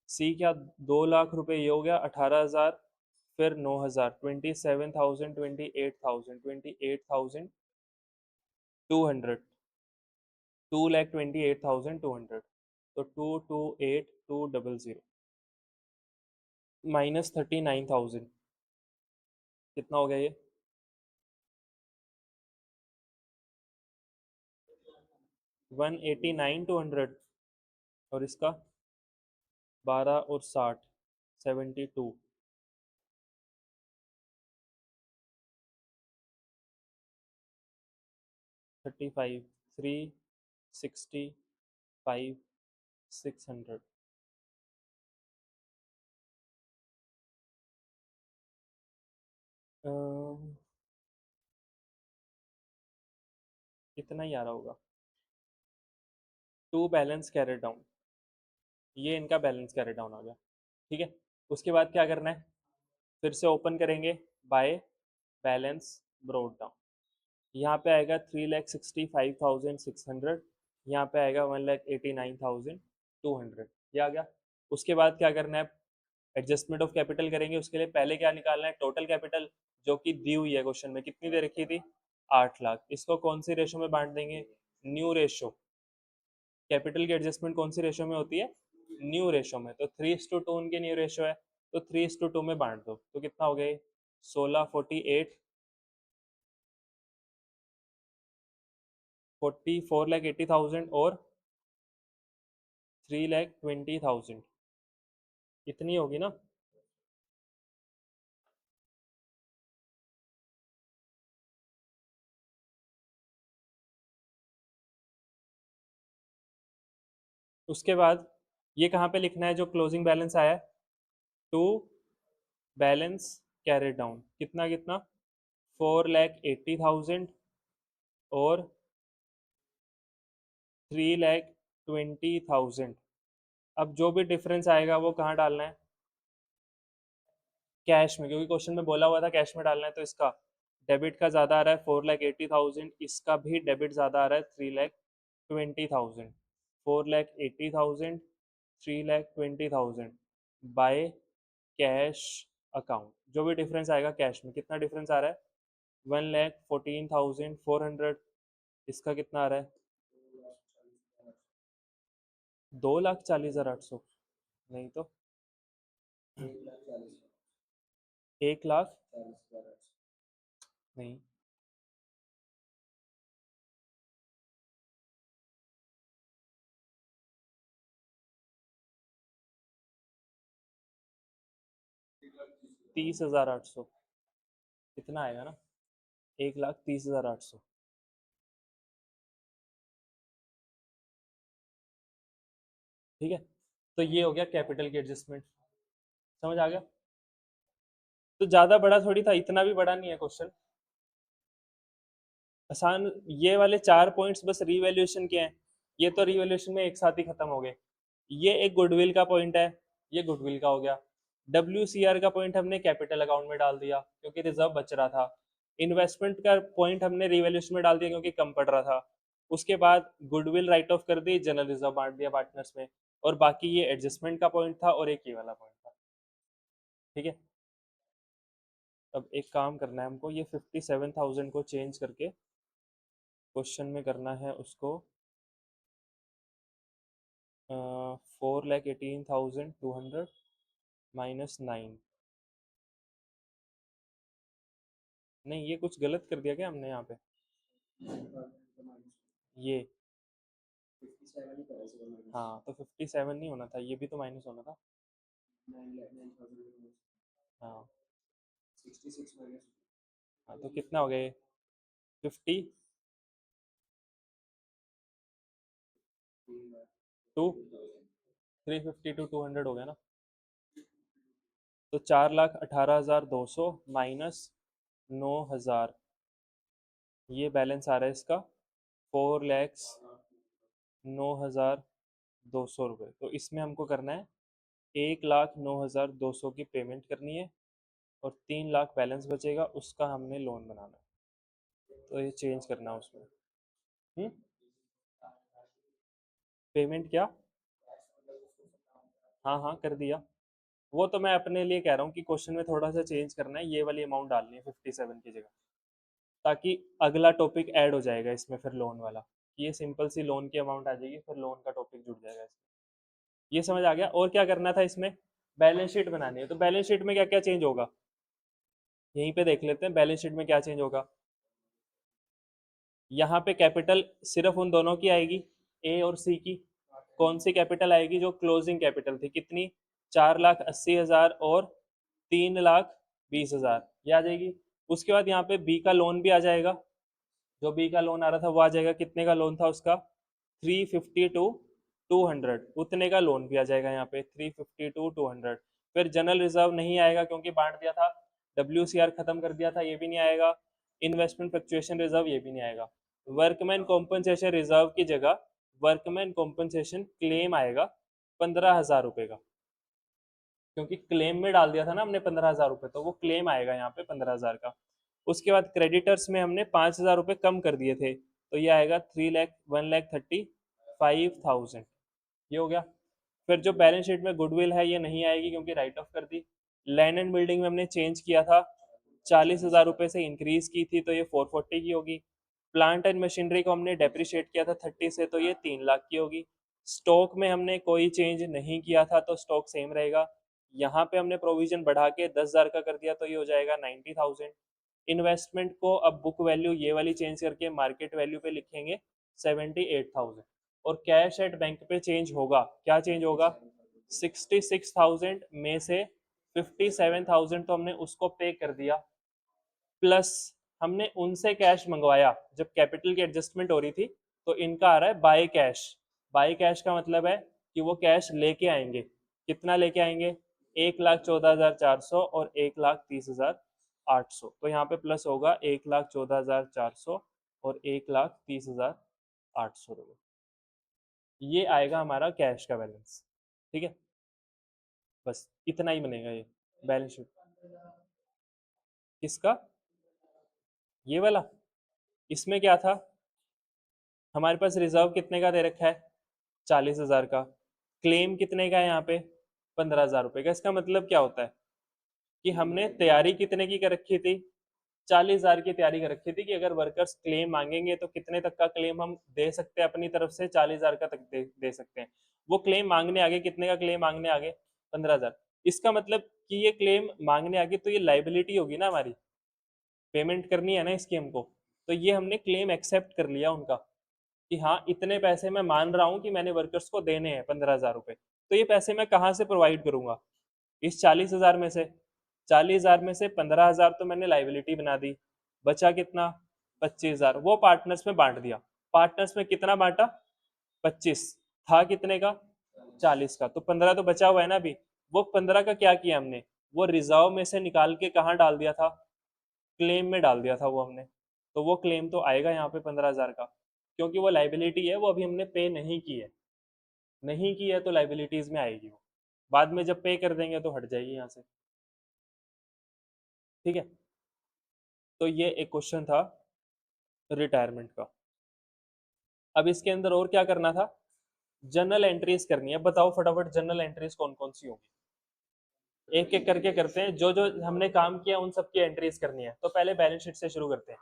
सी क्या? 2 लाख रुपए। ये हो गया 18,000, फिर 9,000, 27,000, 28,000, 28,200, 2,28,200। तो 228,200 माइनस 39,000, कितना हो गया ये? 189,200, और इसका 12 और 60, 72, 35, 365,600। इतना ही आ रहा होगा। टू बैलेंस कैरी डाउन, ये इनका बैलेंस कैरी डाउन आ गया। ठीक है, उसके बाद क्या करना है? फिर से ओपन करेंगे, बाय बैलेंस ब्रोड डाउन। यहाँ पे आएगा 3,65,600, यहाँ पे आएगा 1,89,200। ये आ गया। उसके बाद क्या करना है? एडजस्टमेंट ऑफ कैपिटल करेंगे। उसके लिए पहले क्या निकालना है? टोटल कैपिटल, जो कि दी हुई है क्वेश्चन में। कितनी दे रखी थी? 8 लाख। इसको कौन सी रेशो में बांट देंगे? New ratio. कैपिटल की एडजस्टमेंट कौन सी रेशो में होती है? न्यू रेशो में। तो 3:2 उनके न्यू रेशो है, तो 3:2 में बांट दो। तो कितना हो गया ये? 1648, 4,80,000 और 3,20,000, इतनी होगी ना। उसके बाद ये कहाँ पे लिखना है जो क्लोजिंग बैलेंस आया है, टू बैलेंस कैरी डाउन, कितना कितना, 4,80,000 और 3,20,000। अब जो भी डिफरेंस आएगा वो कहाँ डालना है, कैश में, क्योंकि क्वेश्चन में बोला हुआ था कैश में डालना है। तो इसका डेबिट का ज़्यादा आ रहा है 4,80,000, इसका भी डेबिट ज़्यादा आ रहा है 3,20,000, 4,80,000, 3,20,000 बाय कैश अकाउंट। जो भी डिफरेंस आएगा कैश में, कितना डिफरेंस आ रहा है, 1,14,400, इसका कितना आ रहा है, 2,40,800, नहीं तो 1,00,000, नहीं 30,800, इतना आएगा ना, 1,30,800। ठीक है, तो ये हो गया कैपिटल की एडजस्टमेंट, समझ आ गया। तो ज्यादा बड़ा थोड़ी था, इतना भी बड़ा नहीं है क्वेश्चन, आसान। ये वाले 4 पॉइंट्स बस रीवैल्यूएशन के हैं, ये तो रीवैल्यूएशन में एक साथ ही खत्म हो गए। ये एक गुडविल का पॉइंट है, ये गुडविल का हो गया। WCR का पॉइंट हमने कैपिटल अकाउंट में डाल दिया क्योंकि रिजर्व बच रहा था। इन्वेस्टमेंट का पॉइंट हमने रीवैल्यूएशन में डाल दिया क्योंकि कम पड़ रहा था। उसके बाद गुडविल राइट ऑफ कर दी, जनरल रिजर्व बांट दिया पार्टनर्स में, और बाकी ये एडजस्टमेंट का पॉइंट था और एक ये वाला पॉइंट था। ठीक है, अब एक काम करना है हमको, ये 57,000 को चेंज करके क्वेश्चन में करना है उसको 4,18,200 -9। नहीं, ये कुछ गलत कर दिया क्या हमने यहाँ पे, ये हाँ, तो 57 नहीं होना था, ये भी तो माइनस होना था। हाँ हाँ, तो कितना हो गया ये, 52, 352,200 हो गया ना। तो 4,18,200 -9,000, ये बैलेंस आ रहा है इसका 4,09,200 रुपये। तो इसमें हमको करना है 1,09,200 की पेमेंट करनी है, और 3 लाख बैलेंस बचेगा, उसका हमने लोन बनाना है, तो ये चेंज करना है उसमें। पेमेंट क्या, हाँ हाँ कर दिया। वो तो मैं अपने लिए कह रहा हूँ कि क्वेश्चन में थोड़ा सा चेंज करना है, ये वाली अमाउंट डालनी है 57 की जगह, ताकि अगला टॉपिक ऐड हो जाएगा इसमें फिर लोन वाला, ये सिंपल सी लोन की अमाउंट आ जाएगी, फिर लोन का टॉपिक जुड़ जाएगा इसमें। ये समझ आ गया। और क्या करना था इसमें, बैलेंस शीट बनानी है। तो बैलेंस शीट में क्या क्या चेंज होगा, यहीं पे देख लेते हैं बैलेंस शीट में क्या चेंज होगा। यहाँ पे कैपिटल सिर्फ उन दोनों की आएगी, ए और सी की। कौन सी कैपिटल आएगी, जो क्लोजिंग कैपिटल थी, कितनी, 4,80,000 और 3,20,000, ये आ जाएगी। उसके बाद यहाँ पे बी का लोन भी आ जाएगा, जो बी का लोन आ रहा था वो आ जाएगा। कितने का लोन था उसका, 350 to 200, उतने का लोन भी आ जाएगा यहाँ पे, 350 to 200। फिर जनरल रिजर्व नहीं आएगा क्योंकि बांट दिया था। WCR खत्म कर दिया था, ये भी नहीं आएगा। इन्वेस्टमेंट फ्लक्चुएशन रिजर्व, ये भी नहीं आएगा। वर्कमैन कॉम्पनसेशन रिजर्व की जगह वर्कमैन कॉम्पनसेशन क्लेम आएगा 15,000 रुपये का, क्योंकि क्लेम में डाल दिया था ना हमने 15,000 रुपये, तो वो क्लेम आएगा यहाँ पे 15,000 का। उसके बाद क्रेडिटर्स में हमने 5,000 रुपये कम कर दिए थे, तो ये आएगा 1,35,500, ये हो गया। फिर जो बैलेंस शीट में गुडविल है ये नहीं आएगी क्योंकि राइट ऑफ कर दी। लैंड एंड बिल्डिंग में हमने चेंज किया था, 40,000 रुपये से इंक्रीज की थी, तो ये 440 की होगी। प्लांट एंड मशीनरी को हमने डेप्रिशिएट किया था 30 से, तो ये 3 लाख की होगी। स्टॉक में हमने कोई चेंज नहीं किया था, तो स्टॉक सेम रहेगा। यहाँ पे हमने प्रोविजन बढ़ा के 10,000 का कर दिया तो ये हो जाएगा 90,000। इन्वेस्टमेंट को अब बुक वैल्यू ये वाली चेंज करके मार्केट वैल्यू पे लिखेंगे 78,000। और कैश एट बैंक पे चेंज होगा, क्या चेंज होगा, 66,000 में से 57,000 तो हमने उसको पे कर दिया, प्लस हमने उनसे कैश मंगवाया जब कैपिटल की एडजस्टमेंट हो रही थी, तो इनका आ रहा है बाय कैश। बाय कैश का मतलब है कि वो कैश लेके आएंगे। कितना लेके आएंगे, 1,14,400 और 1,30,800। तो यहाँ पे प्लस होगा 1,14,400 और 1,30,800 रुपये। ये आएगा हमारा कैश का बैलेंस। ठीक है, बस इतना ही बनेगा ये बैलेंस शीट। किसका, ये वाला, इसमें क्या था, हमारे पास रिजर्व कितने का दे रखा है, 40,000 का। क्लेम कितने का है यहाँ पे, 15,000 रुपये का। इसका मतलब क्या होता है कि हमने तैयारी कितने की कर रखी थी, 40,000 की तैयारी कर रखी थी कि अगर वर्कर्स क्लेम मांगेंगे तो कितने तक का क्लेम हम दे सकते हैं अपनी तरफ से, 40,000 का तक दे सकते हैं। वो क्लेम मांगने आगे, कितने का क्लेम मांगने आगे, 15,000। इसका मतलब कि ये क्लेम मांगने आगे तो ये लाइबिलिटी होगी ना हमारी, पेमेंट करनी है ना इसकी हमको। तो ये हमने क्लेम एक्सेप्ट कर लिया उनका कि हाँ इतने पैसे मैं मान रहा हूँ कि मैंने वर्कर्स को देने हैं 15,000 रुपये। तो ये पैसे मैं कहाँ से प्रोवाइड करूंगा, इस 40,000 में से। 40,000 में से 15,000 तो मैंने लाइबिलिटी बना दी, बचा कितना, 25,000, वो पार्टनर्स में बांट दिया। पार्टनर्स में कितना बांटा, 25, था कितने का, 40 का, तो 15 तो बचा हुआ है ना अभी। वो 15 का क्या किया हमने, वो रिजर्व में से निकाल के कहाँ डाल दिया था, क्लेम में डाल दिया था वो हमने। तो वो क्लेम तो आएगा यहाँ पे 15,000 का, क्योंकि वो लाइबिलिटी है, वो अभी हमने पे नहीं की है। नहीं की है तो लाइबिलिटीज में आएगी वो, बाद में जब पे कर देंगे तो हट जाएगी यहाँ से। ठीक है, तो ये एक क्वेश्चन था रिटायरमेंट का। अब इसके अंदर और क्या करना था, जर्नल एंट्रीज करनी है। बताओ फटाफट जर्नल एंट्रीज कौन कौन सी होंगी, एक एक करके करते हैं। जो जो हमने काम किया उन सबकी एंट्रीज करनी है। तो पहले बैलेंस शीट से शुरू करते हैं।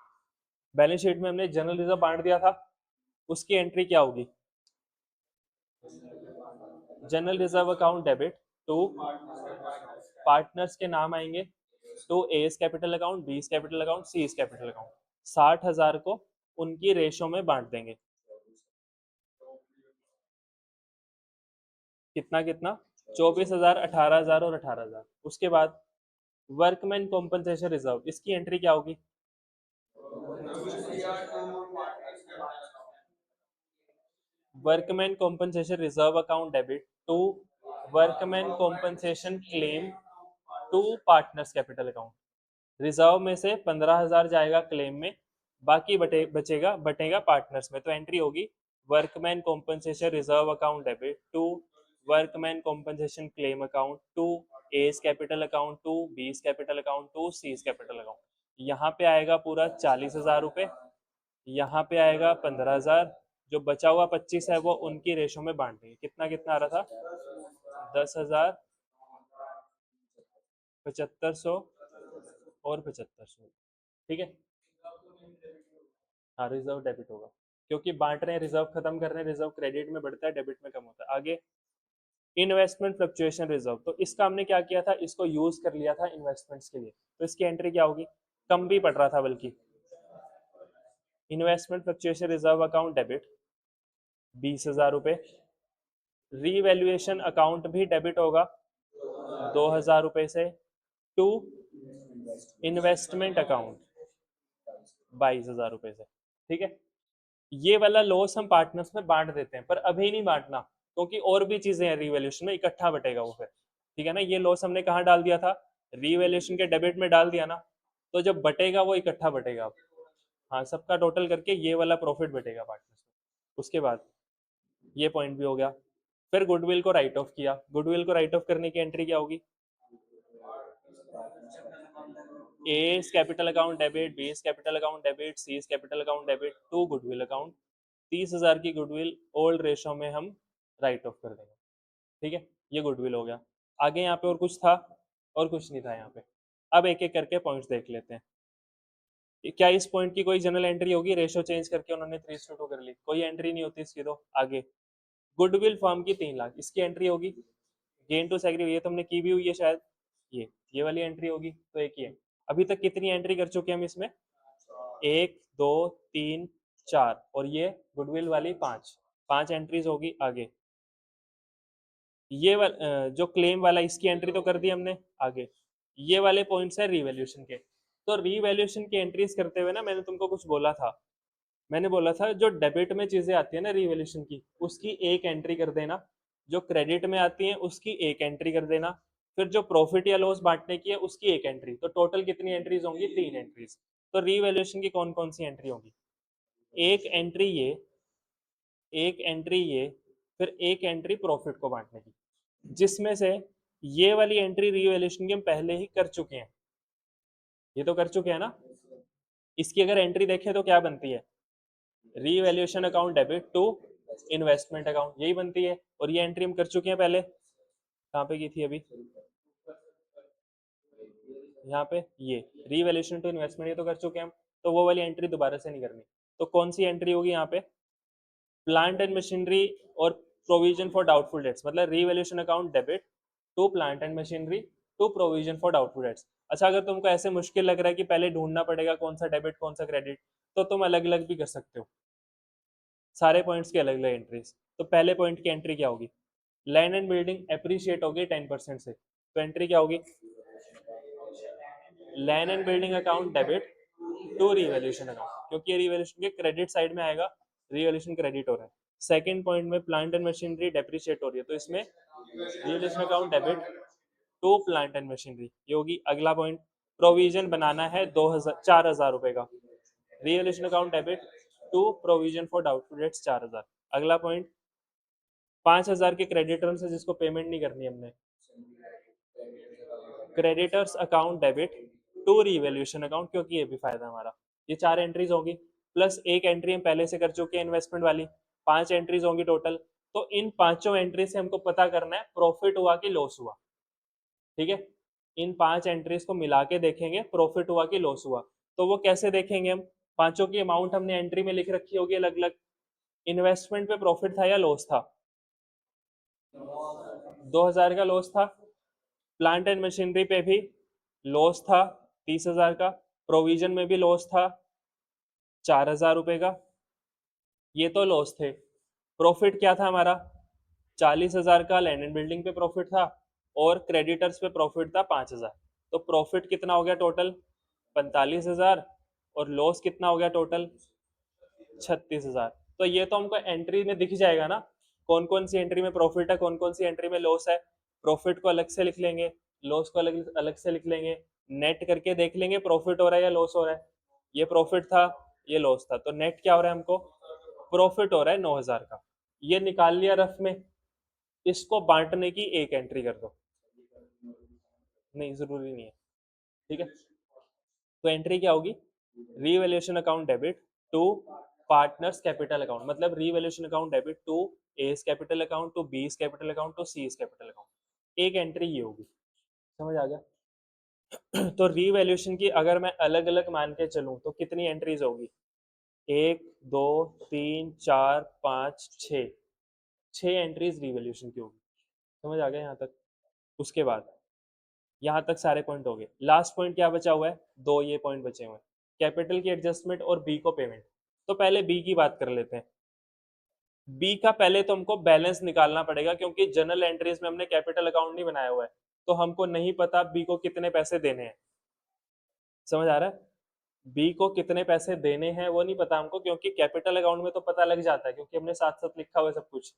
बैलेंस शीट में हमने जनरल रिजर्व बांट दिया था, उसकी एंट्री क्या होगी, general reserve account debit to, partners के नाम आएंगे, to A's capital account, B's capital account, C's capital account. 60,000 को उनकी रेशो में बांट देंगे। कितना कितना, 24,000, 18,000 और 18,000। उसके बाद वर्कमैन कॉम्पनसेशन रिजर्व, इसकी एंट्री क्या होगी, workman compensation reserve account debit to workman compensation claim to partners capital account. Reserve में से 15,000 जाएगा क्लेम में, बाकी बटेगा पार्टनर्स में। तो एंट्री होगी workman compensation reserve account debit to workman compensation claim account to A's capital account to B's capital account to C's capital account. यहाँ पे आएगा पूरा 40,000 रुपये, यहाँ पे आएगा 15,000, जो बचा हुआ 25 है वो उनकी रेशो में बांट देंगे। कितना कितना आ रहा था, 10,000, 7,500 और 7,500। ठीक है, हाँ रिजर्व डेबिट होगा, क्योंकि बांट रहे हैं, रिजर्व खत्म कर रहे हैं। रिजर्व क्रेडिट में बढ़ता है, डेबिट में कम होता है। आगे इन्वेस्टमेंट फ्लक्चुएशन रिजर्व, तो इसका हमने क्या किया था, इसको यूज कर लिया था इन्वेस्टमेंट्स के लिए। तो इसकी एंट्री क्या होगी, कम भी पड़ रहा था बल्कि, investment fluctuation reserve account debit 20,000 रुपये। रीवैल्यूएशन अकाउंट भी डेबिट होगा 2,000 रुपये से, टू इन्वेस्टमेंट अकाउंट 22,000 रुपये से। ठीक है, ये वाला लॉस हम पार्टनर्स में बांट देते हैं, पर अभी नहीं बांटना, क्योंकि और भी चीजें हैं रिवैल्यूएशन में, इकट्ठा बटेगा वो फिर। ठीक है ना, ये लॉस हमने कहाँ डाल दिया था, रिवैल्यूएशन के डेबिट में डाल दिया ना, तो जब बटेगा वो इकट्ठा बटेगा अब। हाँ, सबका टोटल करके ये वाला प्रॉफिट बटेगा पार्टनर्स में। उसके बाद ये पॉइंट भी हो गया। फिर गुडविल को राइट ऑफ किया। गुडविल को राइट ऑफ करने की एंट्री क्या होगी, A capital account debit, B capital account debit, C capital account debit to goodwill account. 30,000 की गुडविल ओल्ड रेशो में हम राइट ऑफ कर देंगे। ठीक है, ये गुडविल हो गया। आगे यहाँ पे और कुछ था, और कुछ नहीं था यहाँ पे। अब एक एक करके पॉइंट्स देख लेते हैं। क्या इस पॉइंट की कोई जनरल एंट्री होगी, रेशो चेंज करके उन्होंने 3:2 कर ली, कोई एंट्री नहीं होती इसकी। तो आगे गुडविल फर्म की 3 लाख, इसकी एंट्री होगी गेन टू सेग्रीगेट ये तुमने की भी हुई है शायद, ये वाली एंट्री होगी, तो एक ही है। अभी तक कितनी एंट्री कर चुके हैं हम इसमें, 1 2 3 4, और ये गुडविल वाली 5 एंट्रीज होगी आगे। जो क्लेम वाला इसकी एंट्री तो कर दी हमने आगे। ये वाले पॉइंट्स है रीवैल्यूएशन के। तो रीवैल्यूएशन की एंट्रीज करते हुए ना मैंने तुमको कुछ बोला था, मैंने बोला था जो डेबिट में चीजें आती है ना रीवैल्यूएशन की, उसकी एक एंट्री कर देना, जो क्रेडिट में आती है उसकी एक एंट्री कर देना, फिर जो प्रॉफिट या लॉस बांटने की है उसकी एक एंट्री। तो टोटल कितनी एंट्रीज होंगी, 3 एंट्रीज। तो रीवैल्यूएशन की कौन कौन सी एंट्री होगी, एक एंट्री ये, एक एंट्री ये, फिर एक एंट्री प्रॉफिट को बांटने की, जिसमें से ये वाली एंट्री रीवैल्यूएशन की हम पहले ही कर चुके हैं, ये तो कर चुके हैं ना। इसकी अगर एंट्री देखें तो क्या बनती है, revaluation account debit to investment account, यही बनती है। और ये एंट्री हम कर चुके हैं पहले, कहाँ पे की थी अभी, यहाँ पे, ये रीवैल्यूएशन टू इन्वेस्टमेंट ये तो कर चुके हैं हम, तो वो वाली एंट्री दोबारा से नहीं करनी। तो कौन सी एंट्री होगी यहाँ पे, प्लांट एंड मशीनरी और प्रोविजन फॉर डाउटफुल डेट्स, मतलब revaluation account debit to plant and machinery to provision for doubtful debts. अच्छा, अगर तुमको ऐसे मुश्किल लग रहा है कि पहले ढूंढना पड़ेगा कौन सा डेबिट कौन सा क्रेडिट, तो तुम अलग अलग भी कर सकते हो, सारे पॉइंट्स की अलग अलग एंट्रीज। तो पहले पॉइंट की एंट्री क्या होगी, लैंड एंड बिल्डिंग एप्रिशिएट होगी 10% से, तो एंट्री क्या होगी, land and building account debit to revaluation account, क्योंकि ये रिवैल्यूएशन के क्रेडिट साइड में आएगा, रिवैल्यूएशन क्रेडिट हो रहा है। सेकंड पॉइंट में प्लांट एंड मशीनरी डेप्रिशिएट हो रही है, तो इसमें revaluation account debit to plant and machinery, ये होगी। अगला पॉइंट, प्रोविजन बनाना है 4,000 रुपए का, revaluation account debit to provision for doubtful debts 4,000। अगला पॉइंट, 5,000 के क्रेडिटर्स है जिसको पेमेंट नहीं करनी हमने, creditors account debit to revaluation account, क्योंकि ये भी फायदा हमारा। ये 4 एंट्रीज होगी, प्लस एक एंट्री हम पहले से कर चुके हैं इन्वेस्टमेंट वाली, 5 एंट्रीज होंगी टोटल। तो इन पांचों एंट्री से हमको पता करना है प्रॉफिट हुआ कि लॉस हुआ, ठीक है। इन 5 एंट्रीज को मिला के देखेंगे प्रॉफिट हुआ कि लॉस हुआ। तो वो कैसे देखेंगे हम, पांचों की अमाउंट हमने एंट्री में लिख रखी होगी अलग अलग। इन्वेस्टमेंट पे प्रॉफिट था या लॉस था, 2,000 का लॉस था। प्लांट एंड मशीनरी पे भी लॉस था 30,000 का। प्रोविजन में भी लॉस था 4,000 रुपए का, ये तो लॉस थे। प्रॉफिट क्या था हमारा, 40,000 का लैंड एंड बिल्डिंग पे प्रॉफिट था, और क्रेडिटर्स पे प्रॉफिट था 5,000। तो प्रॉफिट कितना हो गया टोटल, 45,000, और लॉस कितना हो गया टोटल, 36,000। तो ये तो हमको एंट्री में दिख जाएगा ना, कौन कौन सी एंट्री में प्रॉफिट है कौन कौन सी एंट्री में लॉस है। प्रॉफिट को अलग से लिख लेंगे, लॉस को अलग अलग से लिख लेंगे, नेट करके देख लेंगे प्रॉफिट हो रहा है या लॉस हो रहा है। ये प्रॉफिट था, ये लॉस था, तो नेट क्या हो रहा है हमको, प्रॉफिट हो रहा है 9,000 का। ये निकाल लिया रफ में, इसको बांटने की एक एंट्री कर दो, नहीं जरूरी नहीं है, ठीक है। तो एंट्री क्या होगी, revaluation account debit to partners capital account, मतलब revaluation account debit to A's capital account to B capital account to C capital account, एक एंट्री ये होगी। समझ आ गया। तो रीवैल्यूएशन की अगर मैं अलग अलग मान के चलूं तो कितनी एंट्रीज होगी, 1 2 3 4 5 6, 6 एंट्रीज रिवॉल्यूशन की होगी। समझ आ गया यहाँ तक। उसके बाद यहाँ तक सारे पॉइंट हो गए। लास्ट पॉइंट क्या बचा हुआ है, दो ये पॉइंट बचे हुए हैं, कैपिटल की एडजस्टमेंट और बी को पेमेंट। तो पहले बी की बात कर लेते हैं। बी का पहले तो हमको बैलेंस निकालना पड़ेगा, क्योंकि जनरल एंट्रीज में हमने कैपिटल अकाउंट नहीं बनाया हुआ है, तो हमको नहीं पता बी को कितने पैसे देने हैं। समझ आ रहा है, बी को कितने पैसे देने हैं वो नहीं पता हमको, क्योंकि कैपिटल अकाउंट में तो पता लग जाता है क्योंकि हमने साथ साथ लिखा हुआ है सब कुछ,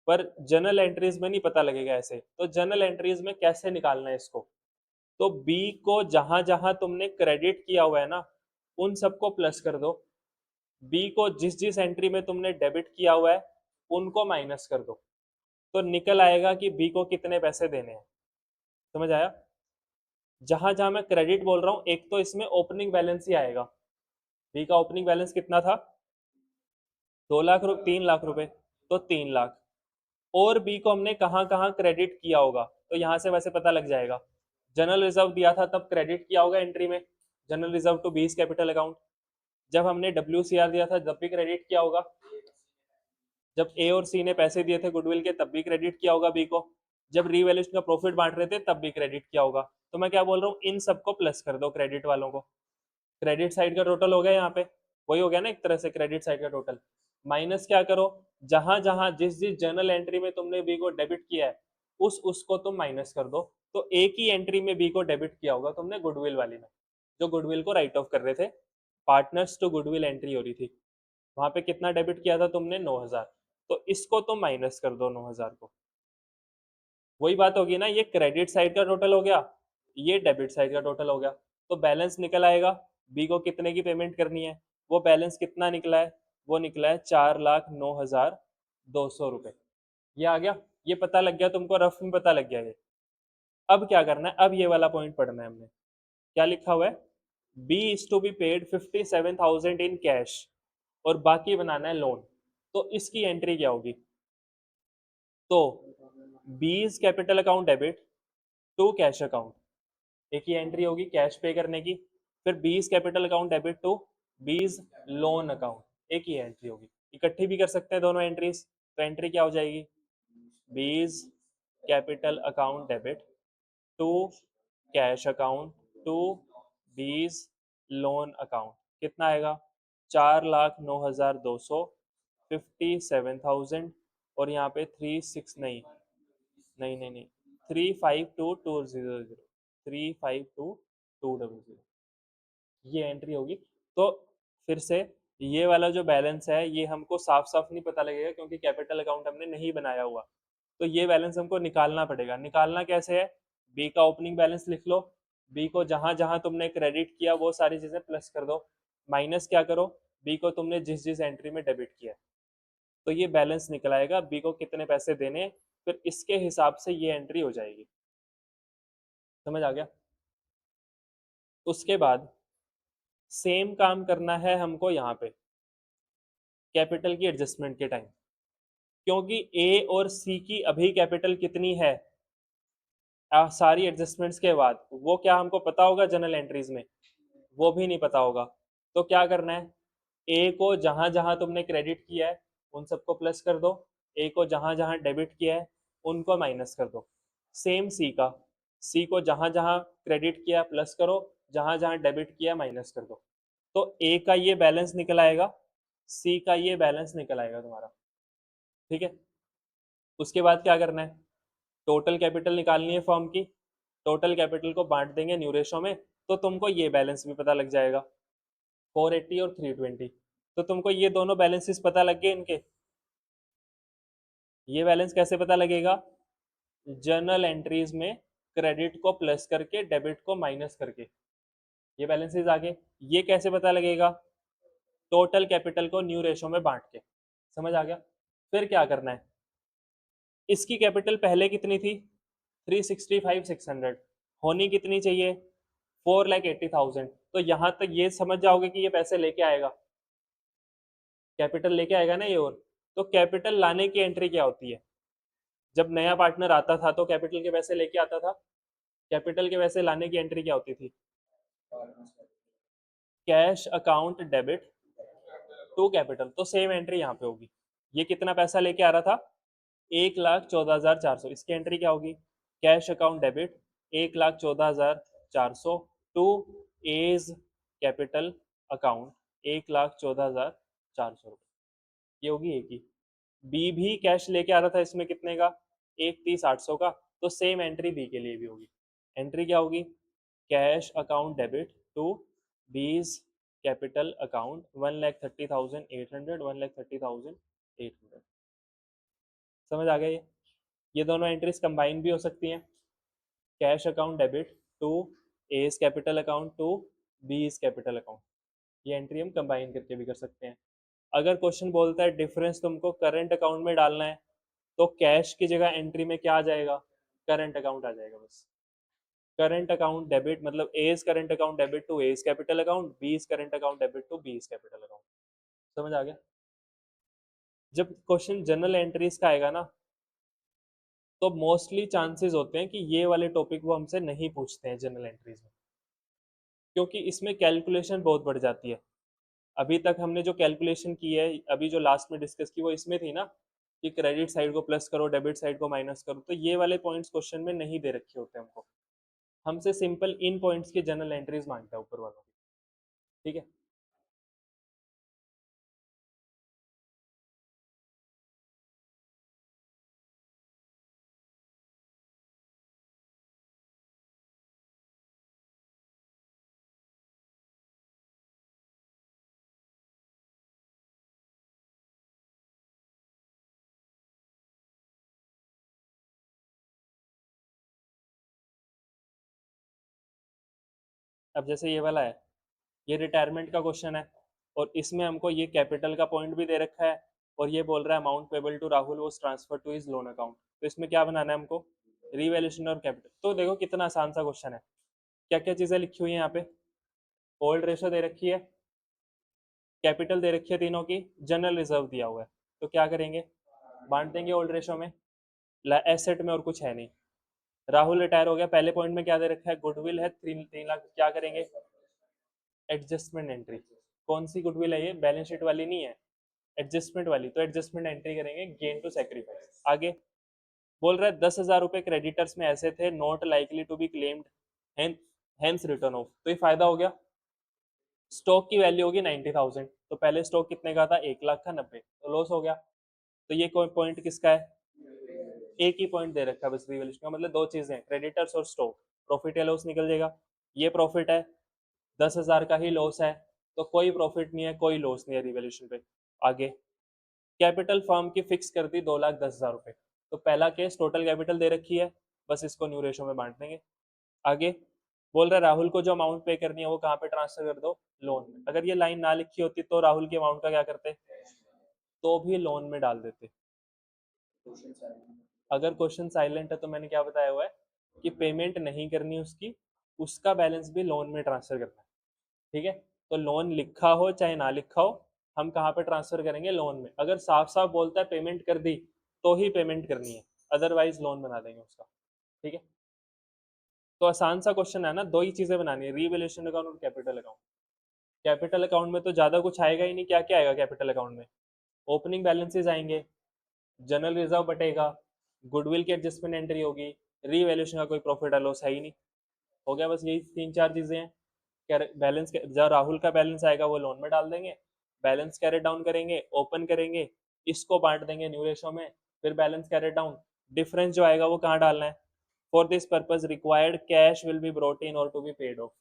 पर जनरल एंट्रीज में नहीं पता लगेगा ऐसे। तो जनरल एंट्रीज में कैसे निकालना है इसको, तो बी को जहां जहां तुमने क्रेडिट किया हुआ है ना उन सबको प्लस कर दो, बी को जिस जिस एंट्री में तुमने डेबिट किया हुआ है उनको माइनस कर दो, तो निकल आएगा कि बी को कितने पैसे देने हैं। समझ आया, जहां जहां मैं क्रेडिट बोल रहा हूं, एक तो इसमें ओपनिंग बैलेंस ही आएगा। बी का ओपनिंग बैलेंस कितना था, 2 लाख 3 लाख रुपए, तो 3 लाख। और बी को हमने कहाँ कहाँ क्रेडिट किया होगा, तो यहाँ से वैसे पता लग जाएगा। जनरल रिजर्व दिया था तब क्रेडिट किया होगा एंट्री में, general reserve to B's capital account. जब हमने WCR दिया था तब भी क्रेडिट किया होगा, जब ए और सी ने पैसे दिए थे गुडविल के तब भी क्रेडिट किया होगा बी को। जब रीवैल्यूएशन का प्रॉफिट बांट रहे थे तब भी क्रेडिट किया होगा। तो मैं क्या बोल रहा हूँ, इन सबको प्लस कर दो क्रेडिट वालों को। क्रेडिट साइड का टोटल हो गया यहाँ पे, वही हो गया ना एक तरह से क्रेडिट साइड का टोटल। माइनस क्या करो, जहां जहां जिस जिस जर्नल एंट्री में तुमने बी को डेबिट किया है उसको तुम माइनस कर दो। तो एक ही एंट्री में बी को डेबिट किया होगा तुमने, गुडविल वाली में, जो गुडविल को राइट ऑफ कर रहे थे, पार्टनर्स टू गुडविल एंट्री हो रही थी, वहां पे कितना डेबिट किया था तुमने, 9,000। तो इसको तुम माइनस कर दो 9,000 को। वही बात होगी ना, ये क्रेडिट साइड का टोटल हो गया, ये डेबिट साइड का टोटल हो गया। तो बैलेंस निकल आएगा, बी को कितने की पेमेंट करनी है, वो बैलेंस कितना निकला है, वो निकला है 4,09,200 रुपये। ये आ गया, ये पता लग गया तुमको, रफ में पता लग गया ये। अब क्या करना है, अब ये वाला पॉइंट पढ़ना है हमने, क्या लिखा हुआ है, B is to be paid 57,000 in cash, और बाकी बनाना है लोन। तो इसकी एंट्री क्या होगी, तो B's capital account debit to cash account, एक ही एंट्री होगी कैश पे करने की। फिर B's capital account debit to B's loan account, एक ही एंट्री होगी। इकट्ठी भी कर सकते हैं दोनों एंट्रीज। तो एंट्री क्या हो जाएगी, B's capital account debit to cash account to B's loan account, कितना आएगा, 4,09,200, 57,000, और यहाँ पे 36 नहीं नहीं नहीं नहीं 352,200, 352,200, ये एंट्री होगी। तो फिर से ये वाला जो बैलेंस है ये हमको साफ साफ नहीं पता लगेगा क्योंकि कैपिटल अकाउंट हमने नहीं बनाया हुआ। तो ये बैलेंस हमको निकालना पड़ेगा। निकालना कैसे है, बी का ओपनिंग बैलेंस लिख लो, बी को जहां जहां तुमने क्रेडिट किया वो सारी चीजें प्लस कर दो, माइनस क्या करो, बी को तुमने जिस जिस एंट्री में डेबिट किया, तो ये बैलेंस निकल आएगा, बी को कितने पैसे देने, फिर इसके हिसाब से ये एंट्री हो जाएगी। समझ आ गया। उसके बाद सेम काम करना है हमको यहाँ पे कैपिटल की एडजस्टमेंट के टाइम, क्योंकि ए और सी की अभी कैपिटल कितनी है, सारी एडजस्टमेंट्स के बाद वो क्या हमको पता होगा जनरल एंट्रीज में, वो भी नहीं पता होगा। तो क्या करना है, ए को जहां जहां तुमने क्रेडिट किया है उन सबको प्लस कर दो, ए को जहां जहां डेबिट किया है उनको माइनस कर दो। सेम सी का, सी को जहां जहां क्रेडिट किया प्लस करो, जहां जहां डेबिट किया माइनस कर दो। तो ए का ये बैलेंस निकल आएगा, सी का ये बैलेंस निकल आएगा तुम्हारा। ठीक है। उसके बाद क्या करना है, टोटल कैपिटल निकालनी है फर्म की, टोटल कैपिटल को बांट देंगे न्यू रेशो में, तो तुमको ये बैलेंस भी पता लग जाएगा, 480 और 320। तो तुमको ये दोनों बैलेंसेस पता लग गए इनके। ये बैलेंस कैसे पता लगेगा, जर्नल एंट्रीज में क्रेडिट को प्लस करके डेबिट को माइनस करके ये बैलेंसेस आ गए। ये कैसे पता लगेगा, टोटल कैपिटल को न्यू रेशो में बांट के। समझ आ गया। फिर क्या करना है, इसकी कैपिटल पहले कितनी थी, 365,600, होनी कितनी चाहिए, 4,80,000। तो यहां तक ये समझ जाओगे कि ये पैसे लेके आएगा, कैपिटल लेके आएगा ना ये। और तो कैपिटल लाने की एंट्री क्या होती है, जब नया पार्टनर आता था तो कैपिटल के पैसे लेके आता था, कैपिटल के पैसे लाने की एंट्री क्या होती थी, cash account debit to capital. तो सेम एंट्री यहाँ पे होगी, ये कितना पैसा लेके आ रहा था, 1,14,400, इसकी एंट्री क्या होगी, cash account debit 1,14,400 to A's capital account 1,14,400 रुपये, ये होगी एक ही। बी भी कैश लेके आ रहा था, इसमें कितने का, 1,30,800 का, तो सेम एंट्री बी के लिए भी होगी। एंट्री क्या होगी, cash account debit to B's capital account 1,30,800, 1,30,800। समझ आ गया ये दोनों एंट्रीज कंबाइन भी हो सकती हैं, cash account debit to A's capital account to B's capital account, ये एंट्री हम कंबाइन करके भी कर सकते हैं। अगर क्वेश्चन बोलता है डिफरेंस तुमको करंट अकाउंट में डालना है, तो कैश की जगह एंट्री में क्या आ जाएगा, करंट अकाउंट आ जाएगा बस। करंट अकाउंट डेबिट मतलब A's current account debit to A's capital account, B's current account debit to B's capital account. समझ आ गया। जब क्वेश्चन जनरल एंट्रीज का आएगा ना, तो मोस्टली चांसेस होते हैं कि ये वाले टॉपिक वो हमसे नहीं पूछते हैं जनरल एंट्रीज में, क्योंकि इसमें कैलकुलेशन बहुत बढ़ जाती है। अभी तक हमने जो कैलकुलेशन की है, अभी जो लास्ट में डिस्कस की वो इसमें थी ना, कि क्रेडिट साइड को प्लस करो, डेबिट साइड को माइनस करो, तो ये वाले पॉइंट्स क्वेश्चन में नहीं दे रखे होते हमको। हमसे सिंपल इन पॉइंट्स की जनरल एंट्रीज मांगता है ऊपर वालों की। ठीक है। अब जैसे ये वाला है, ये रिटायरमेंट का क्वेश्चन है, और इसमें हमको ये कैपिटल का पॉइंट भी दे रखा है, और ये बोल रहा है amount payable to Rahul was transfer to his loan account. तो इसमें क्या बनाना है हमको, रिवैल्यूएशन और कैपिटल। तो देखो कितना आसान सा क्वेश्चन है। क्या क्या चीजें लिखी हुई है यहाँ पे, ओल्ड रेशो दे रखी है, कैपिटल दे रखी है तीनों की, जनरल रिजर्व दिया हुआ है। तो क्या करेंगे, बांट देंगे ओल्ड रेशो में, एसेट में, और कुछ है नहीं। राहुल रिटायर हो गया, पहले पॉइंट में क्या दे रखा है, गुडविल है 3 लाख, क्या करेंगे, एडजस्टमेंट एंट्री। कौन सी गुडविल है ये, बैलेंस शीट वाली नहीं है, एडजस्टमेंट वाली, तो एडजस्टमेंट एंट्री करेंगे, गेन टू सेक्रीफाइस। आगे बोल रहा है 10,000 रुपए क्रेडिटर्स में ऐसे थे not likely to be claimed, hence written off. तो ये फायदा हो गया, स्टॉक की वैल्यू होगी 90,000, तो पहले स्टॉक कितने का था, 1 लाख का, 90, तो लॉस हो गया। तो ये कोई पॉइंट किसका है, एक ही पॉइंट दे रखा है बस रिवैल्यूएशन का, मतलब दो चीजें हैं, क्रेडिटर्स और स्टॉक, प्रॉफिट या लॉस निकल जाएगा। ये प्रॉफिट है, 10,000 का ही लॉस है, तो कोई प्रॉफिट नहीं है, कोई लॉस नहीं है रिवैल्यूएशन पे। आगे कैपिटल फर्म की फिक्स कर दी 2,10,000 रुपए, तो पहला केस टोटल कैपिटल दे रखी है, बस इसको न्यू रेशो में बांट देंगे। आगे बोल रहा है राहुल को जो अमाउंट पे करनी है वो कहाँ पे ट्रांसफर कर दो, लोन में। अगर ये लाइन ना लिखी होती तो राहुल की अमाउंट का क्या करते, तो भी लोन में डाल देते। अगर क्वेश्चन साइलेंट है तो मैंने क्या बताया हुआ है कि पेमेंट नहीं करनी उसकी, उसका बैलेंस भी लोन में ट्रांसफर करना है। ठीक है। तो लोन लिखा हो चाहे ना लिखा हो, हम कहाँ पे ट्रांसफर करेंगे, लोन में। अगर साफ साफ बोलता है पेमेंट कर दी, तो ही पेमेंट करनी है, अदरवाइज लोन बना देंगे उसका। ठीक है। तो आसान सा क्वेश्चन है ना, दो ही चीजें बनानी है, रीवैल्यूएशन अकाउंट और कैपिटल अकाउंट। कैपिटल अकाउंट में तो ज्यादा कुछ आएगा ही नहीं, क्या क्या आएगा कैपिटल अकाउंट में, ओपनिंग बैलेंसेज आएंगे, जनरल रिजर्व बटेगा, गुडविल की एडजस्टमेंट एंट्री होगी, रीवैल्यूएशन का कोई प्रॉफिट और लॉस है ही नहीं। हो गया, बस यही 3-4 चीजें हैं। बैलेंस जब राहुल का बैलेंस आएगा वो लोन में डाल देंगे, बैलेंस कैरेट डाउन करेंगे, ओपन करेंगे, इसको बांट देंगे न्यू रेशो में, फिर बैलेंस कैरेट डाउन, डिफरेंस जो आएगा वो कहाँ डालना है, for this purpose required cash will be brought in और टू बी पेड ऑफ।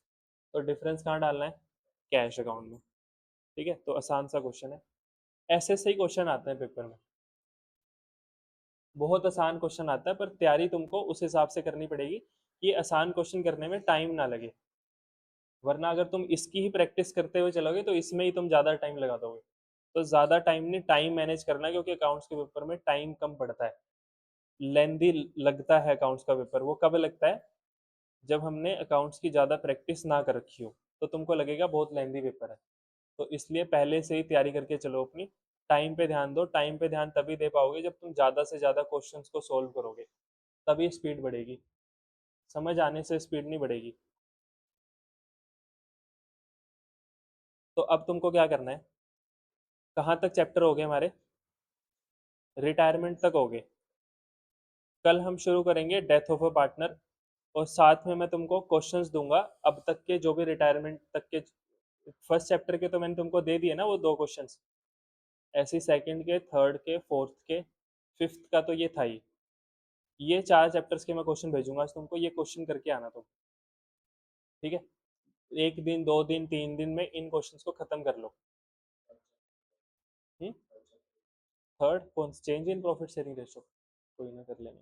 तो डिफरेंस कहाँ डालना है, कैश अकाउंट में। ठीक है। तो आसान सा क्वेश्चन है, ऐसे से ही क्वेश्चन आते हैं पेपर में, बहुत आसान क्वेश्चन आता है, पर तैयारी तुमको उस हिसाब से करनी पड़ेगी कि आसान क्वेश्चन करने में टाइम ना लगे। वरना अगर तुम इसकी ही प्रैक्टिस करते हुए चलोगे तो इसमें ही तुम ज़्यादा टाइम लगा दोगे। तो ज़्यादा टाइम नहीं, टाइम मैनेज करना है, क्योंकि अकाउंट्स के पेपर में टाइम कम पड़ता है, लेंदी लगता है अकाउंट्स का पेपर। वो कब लगता है, जब हमने अकाउंट्स की ज़्यादा प्रैक्टिस ना कर रखी हो, तो तुमको लगेगा बहुत लेंदी पेपर है। तो इसलिए पहले से ही तैयारी करके चलो अपनी, टाइम पे ध्यान दो। टाइम पे ध्यान तभी दे पाओगे जब तुम ज़्यादा से ज़्यादा क्वेश्चंस को सोल्व करोगे, तभी स्पीड बढ़ेगी, समझ आने से स्पीड नहीं बढ़ेगी। तो अब तुमको क्या करना है, कहाँ तक चैप्टर हो गए हमारे, रिटायरमेंट तक हो गए। कल हम शुरू करेंगे डेथ ऑफ अ पार्टनर, और साथ में मैं तुमको क्वेश्चंस दूंगा अब तक के, जो भी रिटायरमेंट तक के। फर्स्ट चैप्टर के तो मैंने तुमको दे दिए ना वो दो क्वेश्चंस, ऐसे सेकंड के, थर्ड के, फोर्थ के, फिफ्थ का तो ये था ही। ये 4 चैप्टर्स के मैं क्वेश्चन भेजूंगा आज तुमको, ये क्वेश्चन करके आना तुम। ठीक है। 1 दिन, 2 दिन, 3 दिन में इन क्वेश्चंस को खत्म कर लो। थर्ड कौन, change in profit sharing ratio, कोई ना कर लेंगे।